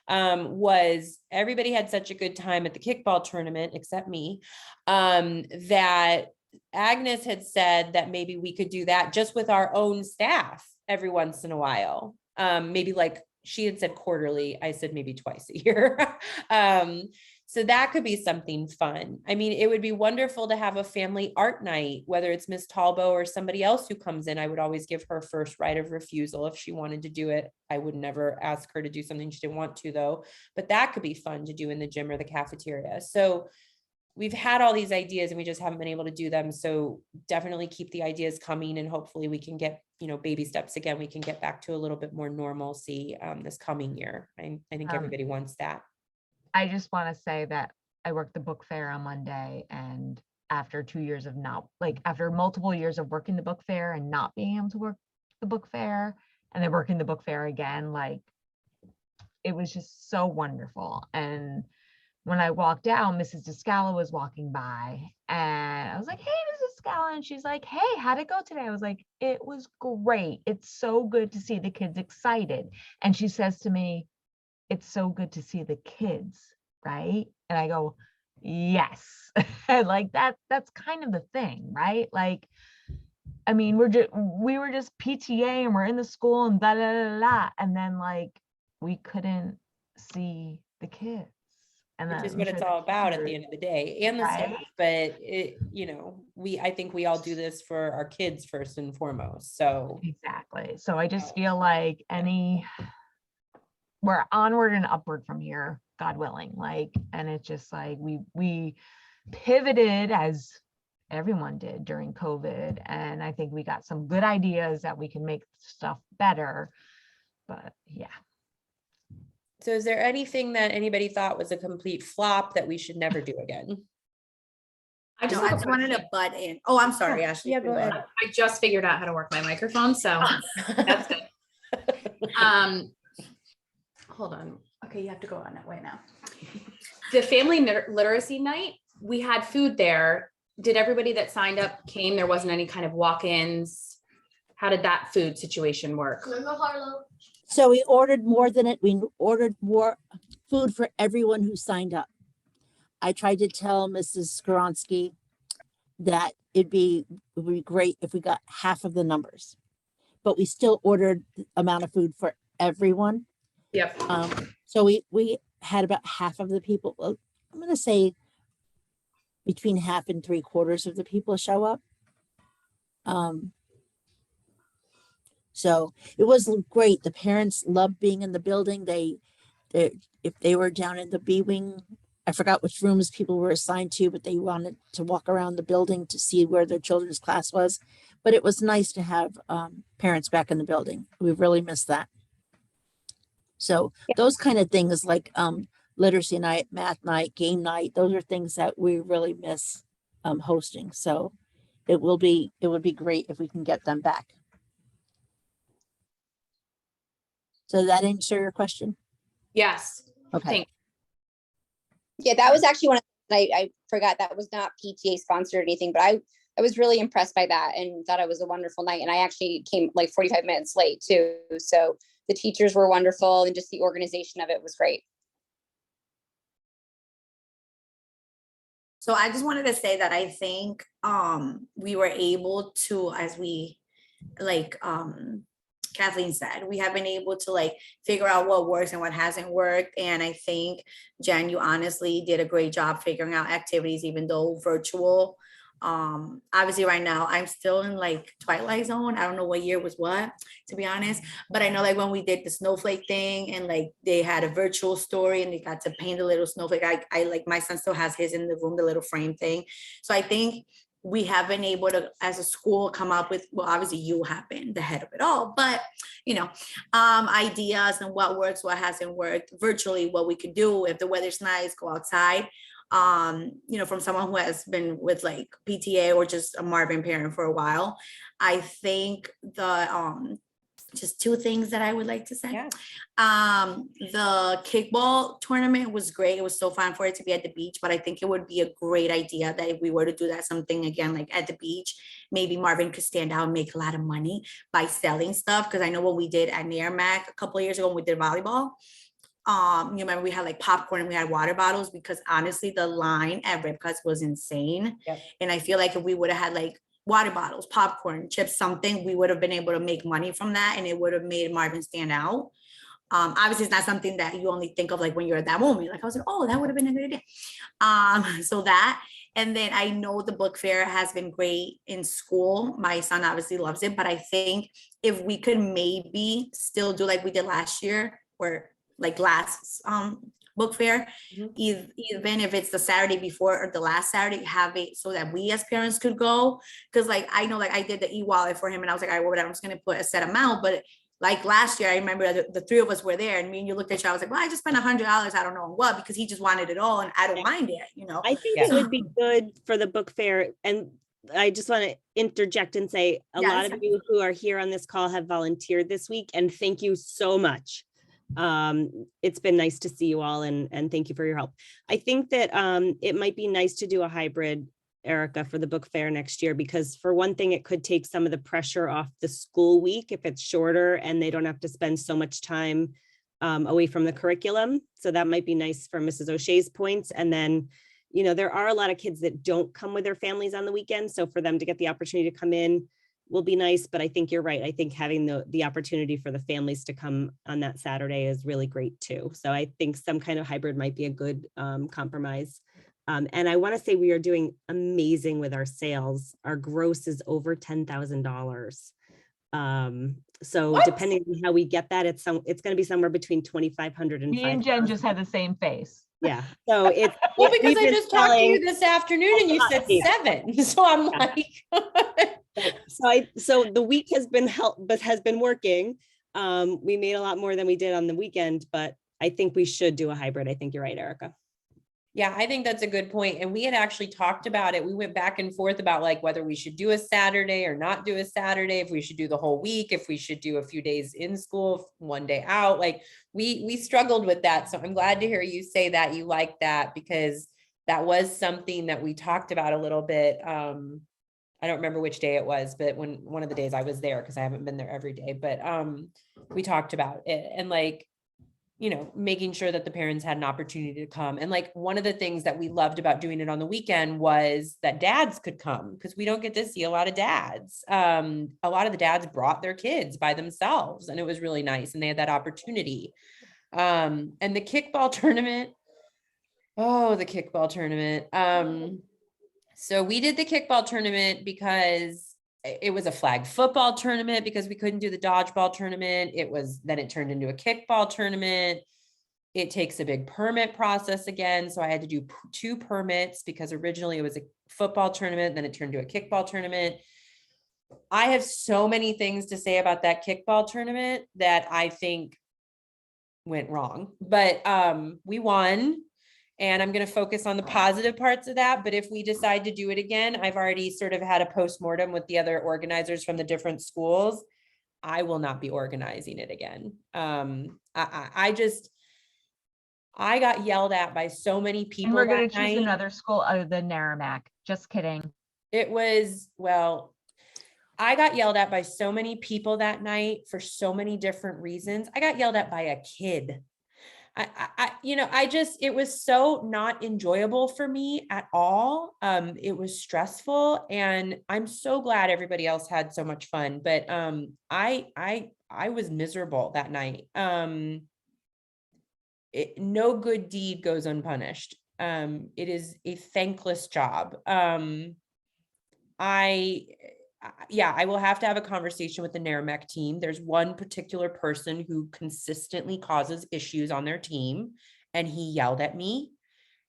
was everybody had such a good time at the kickball tournament, except me, that Agnes had said that maybe we could do that just with our own staff every once in a while. Maybe like she had said quarterly, I said maybe twice a year. So that could be something fun. I mean, it would be wonderful to have a family art night, whether it's Miss Talbot or somebody else who comes in. I would always give her first right of refusal if she wanted to do it. I would never ask her to do something she didn't want to, though. But that could be fun to do in the gym or the cafeteria. So we've had all these ideas and we just haven't been able to do them. So definitely keep the ideas coming, and hopefully we can get, baby steps again. We can get back to a little bit more normalcy this coming year. I think everybody wants that. I just want to say that I worked the book fair on Monday, and after 2 years of after multiple years of working the book fair and not being able to work the book fair, and then working the book fair again, it was just so wonderful. And when I walked down, Mrs. Descala was walking by, and I was like, "Hey, Mrs. Descala," and she's like, "Hey, how'd it go today?" I was like, "It was great. It's so good to see the kids excited." And she says to me, "It's so good to see the kids, right?" And I go, "Yes." That's kind of the thing, right? I mean, we were just PTA and we're in the school and blah, blah, blah, blah. And then we couldn't see the kids. And Which that is what it's all about at the end of the day, and the right? staff. But I think we all do this for our kids first and foremost. So Exactly. So I just feel like we're onward and upward from here, God willing. And it's just we pivoted as everyone did during COVID. And I think we got some good ideas that we can make stuff better. But yeah. So is there anything that anybody thought was a complete flop that we should never do again? I just wanted to butt in. Oh, I'm sorry, Ashley. Yeah, go ahead. I just figured out how to work my microphone, so that's good. Hold on. Okay, you have to go on that way now. The family literacy night, we had food there. Did everybody that signed up came? There wasn't any kind of walk-ins. How did that food situation work? So we ordered more than it. We ordered more food for everyone who signed up. I tried to tell Mrs. Skoronsky that it would be great if we got half of the numbers, but we still ordered the amount of food for everyone. Yep. So we had about half of the people. Well, I'm going to say between half and 3/4 of the people show up. So it was great. The parents loved being in the building. If they were down in the B wing, I forgot which rooms people were assigned to, but they wanted to walk around the building to see where their children's class was. But it was nice to have parents back in the building. We really missed that. So those kind of things like literacy night, math night, game night, those are things that we really miss hosting. So it would be great if we can get them back. So did that answer your question? Yes. Okay. Thanks. Yeah, that was actually one of I forgot that was not PTA sponsored or anything, but I was really impressed by that and thought it was a wonderful night. And I actually came 45 minutes late too. So the teachers were wonderful and just the organization of it was great. So I just wanted to say that I think we were able to, as we Kathleen said, we have been able to figure out what works and what hasn't worked. And I think, Jen, you honestly did a great job figuring out activities, even though virtual. Obviously right now I'm still in Twilight Zone. I don't know what year was what, to be honest, but I know when we did the snowflake thing and they had a virtual story and they got to paint a little snowflake. I my son still has his in the room, the little frame thing. So I think we have been able to, as a school, come up with, well, obviously you have been the head of it all, but ideas and what works, what hasn't worked virtually, what we could do if the weather's nice, go outside. From someone who has been with PTA or just a Marvin parent for a while, I think the just two things that I would like to say. Yeah. The kickball tournament was great. It was so fun for it to be at the beach, but I think it would be a great idea that if we were to do that something again, like at the beach, maybe Marvin could stand out and make a lot of money by selling stuff. Cause I know what we did at Merrimack a couple of years ago when we did volleyball. You remember we had like popcorn and we had water bottles, because honestly, the line at Ripcut's was insane. Yep. And I feel like if we would have had like water bottles, popcorn, chips, something, we would have been able to make money from that, and it would have made Marvin stand out. Obviously it's not something that you only think of like when you're at that moment. Like I was like, oh, that would have been a good idea. So that, and then I know the book fair has been great in school. My son obviously loves it, but I think if we could maybe still do like we did last year, or like last book fair, even if it's the Saturday before or the last Saturday, have it so that we as parents could go. Cause like, I know, like I did the e-wallet for him and I was like, all right, well, whatever, I'm just gonna put a set amount. But like last year, I remember the three of us were there, and me and you looked at each other, I was like, well, I just spent $100, I don't know on what, because he just wanted it all and I don't mind it, you know? I think Yeah. it would be good for the book fair. And I just want to interject and say a lot Yes. of you who are here on this call have volunteered this week, and thank you so much. It's been nice to see you all, and thank you for your help. I think that it might be nice to do a hybrid, Erica, for the book fair next year, because for one thing, it could take some of the pressure off the school week if it's shorter and they don't have to spend so much time away from the curriculum. So that might be nice for Mrs. O'Shea's points. And then, you know, there are a lot of kids that don't come with their families on the weekend. So for them to get the opportunity to come in will be nice. But I think you're right. I think having the opportunity for the families to come on that Saturday is really great too. So I think some kind of hybrid might be a good compromise. And I want to say we are doing amazing with our sales. Our gross is over $10,000. So What? depending on how we get that, it's going to be somewhere between 2,500 and Me and 5,000. Jen just had the same face. Yeah. So it's Well, because we've I been just talked to you selling- this afternoon and you said Yeah. 7. So I'm Yeah. like, So the week has been working. We made a lot more than we did on the weekend, but I think we should do a hybrid. I think you're right, Erica. yeah, I think that's a good point. And we had actually talked about it. We went back and forth about like whether we should do a Saturday or not do a Saturday, if we should do the whole week, if we should do a few days in school, one day out. Like we struggled with that. So I'm glad to hear you say that you like that, because that was something that we talked about a little bit. I don't remember which day it was, but when one of the days I was there, because I haven't been there every day, but we talked about it, and like, you know, making sure that the parents had an opportunity to come. And like, one of the things that we loved about doing it on the weekend was that dads could come, because we don't get to see a lot of dads. A lot of the dads brought their kids by themselves, and it was really nice. And they had that opportunity. And the kickball tournament. Oh, the kickball tournament. So we did the kickball tournament because it was a flag football tournament, because we couldn't do the dodgeball tournament. Then it turned into a kickball tournament. It takes a big permit process again. So I had to do 2 permits, because originally it was a football tournament, then it turned to a kickball tournament. I have so many things to say about that kickball tournament that I think went wrong, but we won. And I'm going to focus on the positive parts of that. But if we decide to do it again, I've already sort of had a postmortem with the other organizers from the different schools. I will not be organizing it again. I got yelled at by so many people. And we're going that to choose night. another school other than Merrimack. Just kidding. It was, well, I got yelled at by so many people that night for so many different reasons. I got yelled at by a kid. It was so not enjoyable for me at all. It was stressful, and I'm so glad everybody else had so much fun, but I was miserable that night. No good deed goes unpunished. It is a thankless job. I will have to have a conversation with the Merrimack team. There's one particular person who consistently causes issues on their team, and he yelled at me,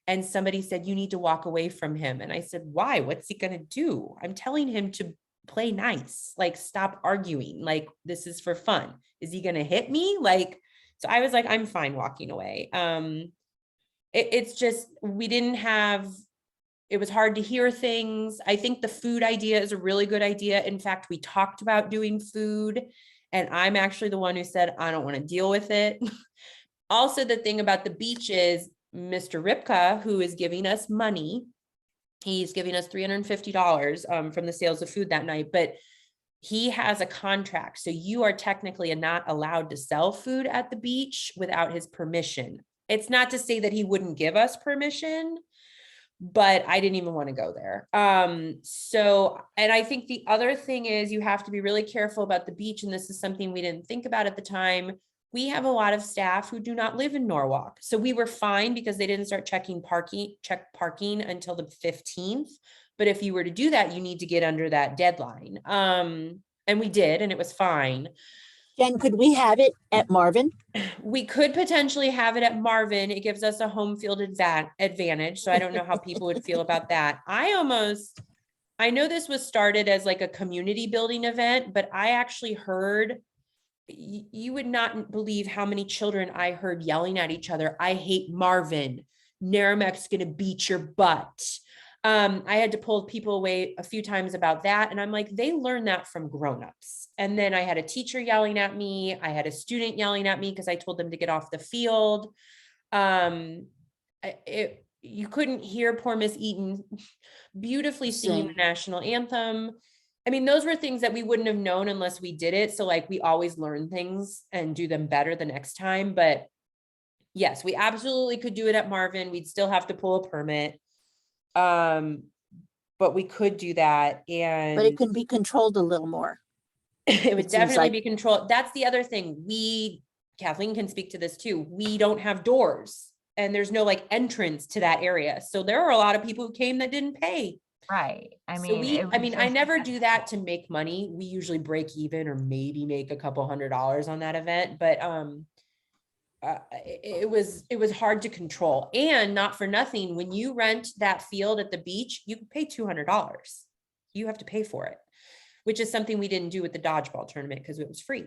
and somebody said, you need to walk away from him. And I said, why? What's he going to do? I'm telling him to play nice, like stop arguing. Like, this is for fun. Is he going to hit me? Like, so I was like, I'm fine walking away. It's just, it was hard to hear things. I think the food idea is a really good idea. In fact, we talked about doing food, And I'm actually the one who said, I don't want to deal with it. Also, the thing about the beach is Mr. Ripka, who is giving us money, he's giving us $350 from the sales of food that night, but he has a contract. So you are technically not allowed to sell food at the beach without his permission. It's not to say that he wouldn't give us permission, but I didn't even want to go there. So, and I think the other thing is you have to be really careful about the beach. And this is something we didn't think about at the time. We have a lot of staff who do not live in Norwalk. So we were fine because they didn't start check parking until the 15th. But if you were to do that, you need to get under that deadline. And we did, and it was fine. Jen, could we have it at Marvin? We could potentially have it at Marvin. It gives us a home field advantage. So I don't know how people would feel about that. I know this was started as like a community building event, but I actually heard, you would not believe how many children I heard yelling at each other. I hate Marvin. Naramek's gonna beat your butt. I had to pull people away a few times about that. And I'm like, they learned that from grownups. And then I had a teacher yelling at me. I had a student yelling at me because I told them to get off the field. You couldn't hear poor Miss Eaton beautifully singing the national anthem. I mean, those were things that we wouldn't have known unless we did it. So like, we always learn things and do them better the next time. But yes, we absolutely could do it at Marvin. We'd still have to pull a permit. But we could do that. And But it can be controlled a little more. it would It seems definitely like- be controlled. That's the other thing. Kathleen can speak to this too. We don't have doors and there's no like entrance to that area. So there are a lot of people who came that didn't pay. Right. I So mean, I never do that to make money. We usually break even or maybe make a couple $100s on that event, but it was hard to control. And not for nothing, when you rent that field at the beach, you pay $200. You have to pay for it, which is something we didn't do with the dodgeball tournament because it was free.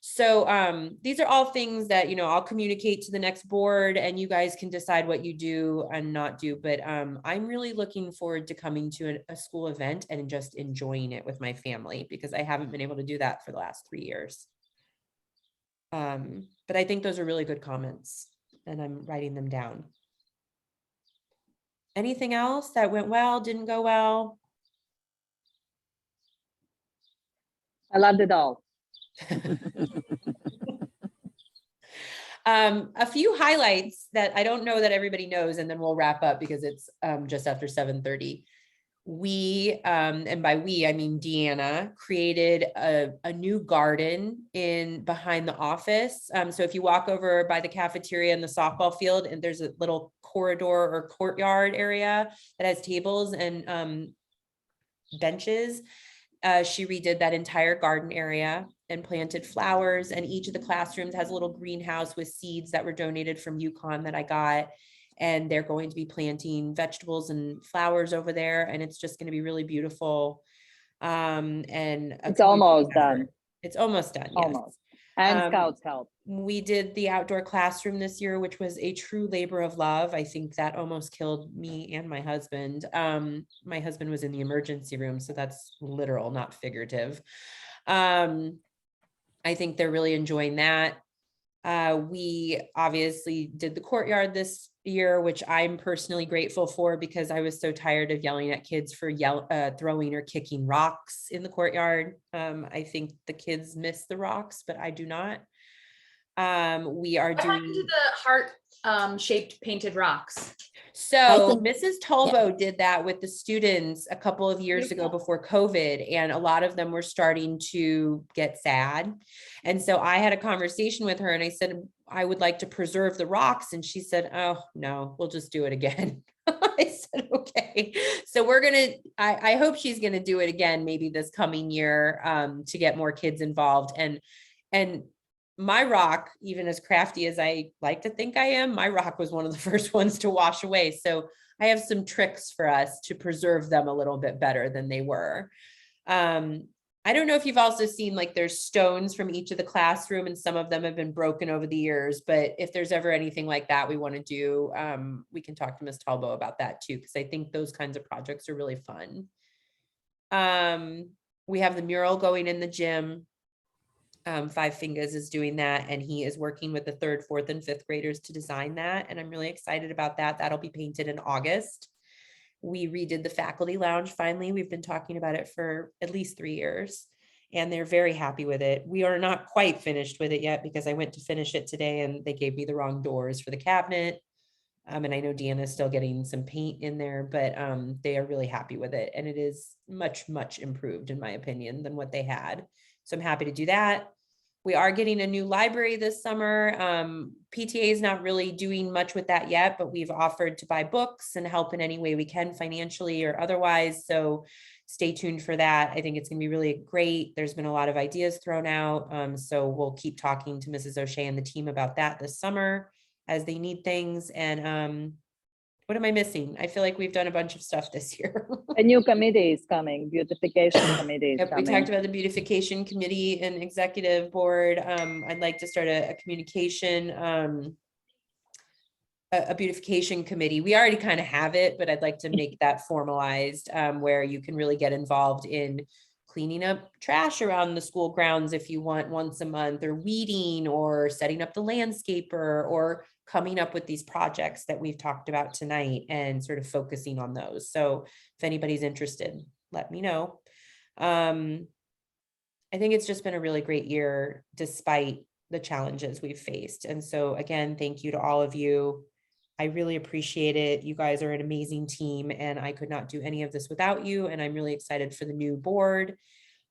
So these are all things that, I'll communicate to the next board and you guys can decide what you do and not do. But I'm really looking forward to coming to a school event and just enjoying it with my family because I haven't been able to do that for the last 3 years. But I think those are really good comments and I'm writing them down. Anything else that went well, didn't go well? I loved it all. A few highlights that I don't know that everybody knows, and then we'll wrap up because it's just after 7:30. We, and by we, I mean Deanna, created a new garden behind the office. So if you walk over by the cafeteria and the softball field, and there's a little corridor or courtyard area that has tables and benches, she redid that entire garden area and planted flowers. And each of the classrooms has a little greenhouse with seeds that were donated from UConn that I got. And they're going to be planting vegetables and flowers over there. And it's just going to be really beautiful. And it's almost done. It's almost done. Yes. Almost. And Scouts help. We did the outdoor classroom this year, which was a true labor of love. I think that almost killed me and my husband. My husband was in the emergency room, so that's literal, not figurative. I think they're really enjoying that. We obviously did the courtyard this year, which I'm personally grateful for because I was so tired of yelling at kids for throwing or kicking rocks in the courtyard. I think the kids miss the rocks, but I do not. We are What happened to the heart shaped painted rocks? So Mrs. Tolbo did that with the students a couple of years ago before COVID, and a lot of them were starting to get sad. And so I had a conversation with her and I said, I would like to preserve the rocks. And she said, oh no, we'll just do it again. I said, okay. So I hope she's going to do it again, maybe this coming year, to get more kids involved. And my rock, even as crafty as I like to think I am, my rock was one of the first ones to wash away. So I have some tricks for us to preserve them a little bit better than they were. I don't know if you've also seen, like, there's stones from each of the classroom and some of them have been broken over the years, but if there's ever anything like that we want to do, we can talk to Ms. Talbo about that too, because I think those kinds of projects are really fun. We have the mural going in the gym. Five Fingers is doing that, and he is working with the 3rd, 4th, and 5th graders to design that. And I'm really excited about that. That'll be painted in August. We redid the faculty lounge finally. We've been talking about it for at least 3 years, and they're very happy with it. We are not quite finished with it yet because I went to finish it today and they gave me the wrong doors for the cabinet. And I know Deanna's still getting some paint in there, but they are really happy with it. And it is much, much improved, in my opinion, than what they had. So I'm happy to do that. We are getting a new library this summer. PTA is not really doing much with that yet, but we've offered to buy books and help in any way we can financially or otherwise. So stay tuned for that. I think it's going to be really great. There's been a lot of ideas thrown out. So we'll keep talking to Mrs. O'Shea and the team about that this summer as they need things. And what am I missing? I feel like we've done a bunch of stuff this year. A new committee is coming, Beautification Committee is Yep, we coming. talked about the Beautification Committee and Executive Board. I'd like to start a communication, a Beautification Committee. We already kind of have it, but I'd like to make that formalized, where you can really get involved in cleaning up trash around the school grounds if you want once a month, or weeding, or setting up the landscaper, or coming up with these projects that we've talked about tonight and sort of focusing on those. So if anybody's interested, let me know. I think it's just been a really great year despite the challenges we've faced. And so again, thank you to all of you. I really appreciate it. You guys are an amazing team, and I could not do any of this without you. And I'm really excited for the new board.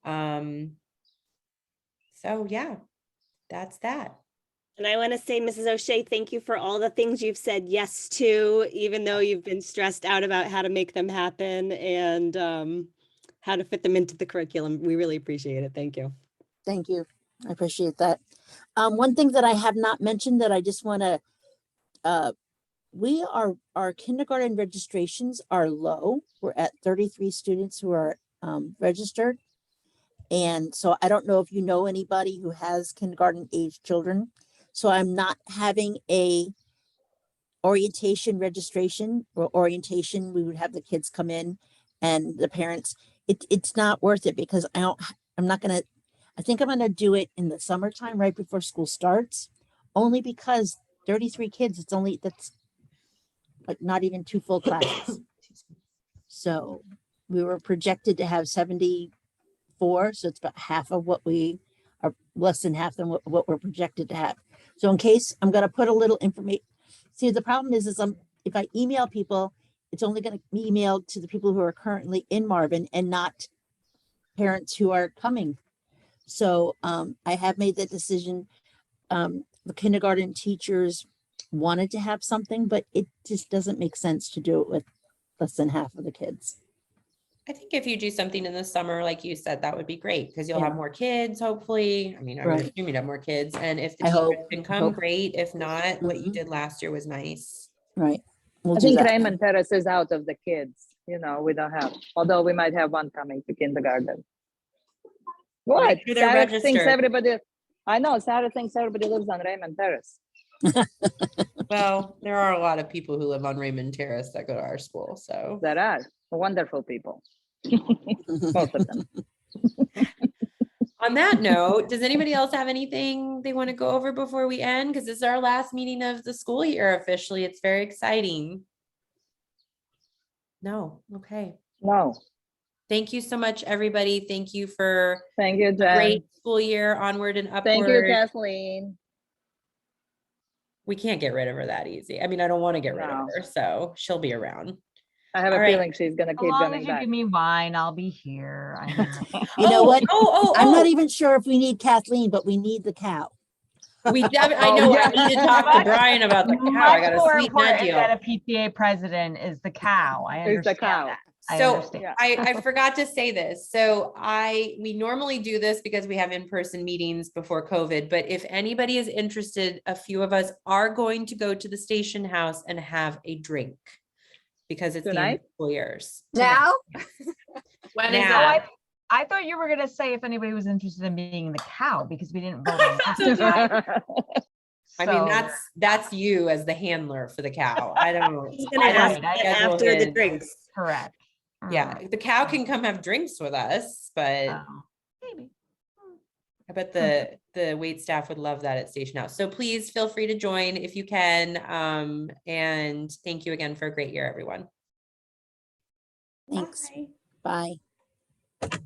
So yeah, that's that. And I want to say, Mrs. O'Shea, thank you for all the things you've said yes to, even though you've been stressed out about how to make them happen and how to fit them into the curriculum. We really appreciate it. Thank you. Thank you. I appreciate that. One thing that I have not mentioned that I just want to, our kindergarten registrations are low. We're at 33 students who are registered. And so I don't know if you know anybody who has kindergarten age children. So I'm not having a orientation registration or orientation. We would have the kids come in and the parents, it's not worth it because I think I'm going to do it in the summertime right before school starts, only because 33 kids, that's like not even 2 full classes. So we were projected to have 74. So it's about half of what we are, less than half than what we're projected to have. So in case, I'm going to put a little information. See, the problem is if I email people, it's only going to be emailed to the people who are currently in Marvin and not parents who are coming. So I have made that decision. The kindergarten teachers wanted to have something, but it just doesn't make sense to do it with less than half of the kids. I think if you do something in the summer, like you said, that would be great because you'll Yeah. have more kids, hopefully. I mean, I would Right. assume you'd have more kids. And if the I teachers hope- can come, hope. great. If not, what you Mhm. did last year was nice. Right. We'll I do think that. Raymond Terrace is out of the kids. We don't have, although we might have one coming to kindergarten. What? sure they're Sarah thinks registered. everybody, I know, Sarah thinks everybody lives on Raymond Terrace. Well, there are a lot of people who live on Raymond Terrace that go to our school. So There are wonderful people, most of them. on that note, does anybody else have anything they want to go over before we end? Because this is our last meeting of the school year officially. It's very exciting. No. Okay. No, Thank you so much, everybody. Thank you for thank you, a Jen. great school year, onward and upward. Thank you, Kathleen. We can't get rid of her that easy. I mean, I don't want to get rid of No. her, so she'll be around. I have All a right. feeling she's gonna As keep long as coming you back. give me wine, I'll be here. I know. You know what? I'm not Oh, even sure if we need Kathleen, but we need the cow. I Oh, know. yeah. I need to talk to Brian about the cow. I Much got to more sweeten that important deal. than a PTA president is the cow. I Is the understand cow. that. I So understand. Yeah. I forgot to say this. So we normally do this because we have in-person meetings before COVID, but if anybody is interested, a few of us are going to go to the station house and have a drink because it's the end Tonight? of school years. Now? When is Now. that? I thought you were going to say if anybody was interested in being the cow because we didn't vote on that. I mean, So- that's you as the handler for the cow. I don't. He's gonna I have don't Right, it schedule after the his- drinks. correct. Yeah, the cow can come have drinks with us, but Oh, maybe. I bet the wait staff would love that at Station House. So please feel free to join if you can. And thank you again for a great year, everyone. Thanks. Bye. Bye.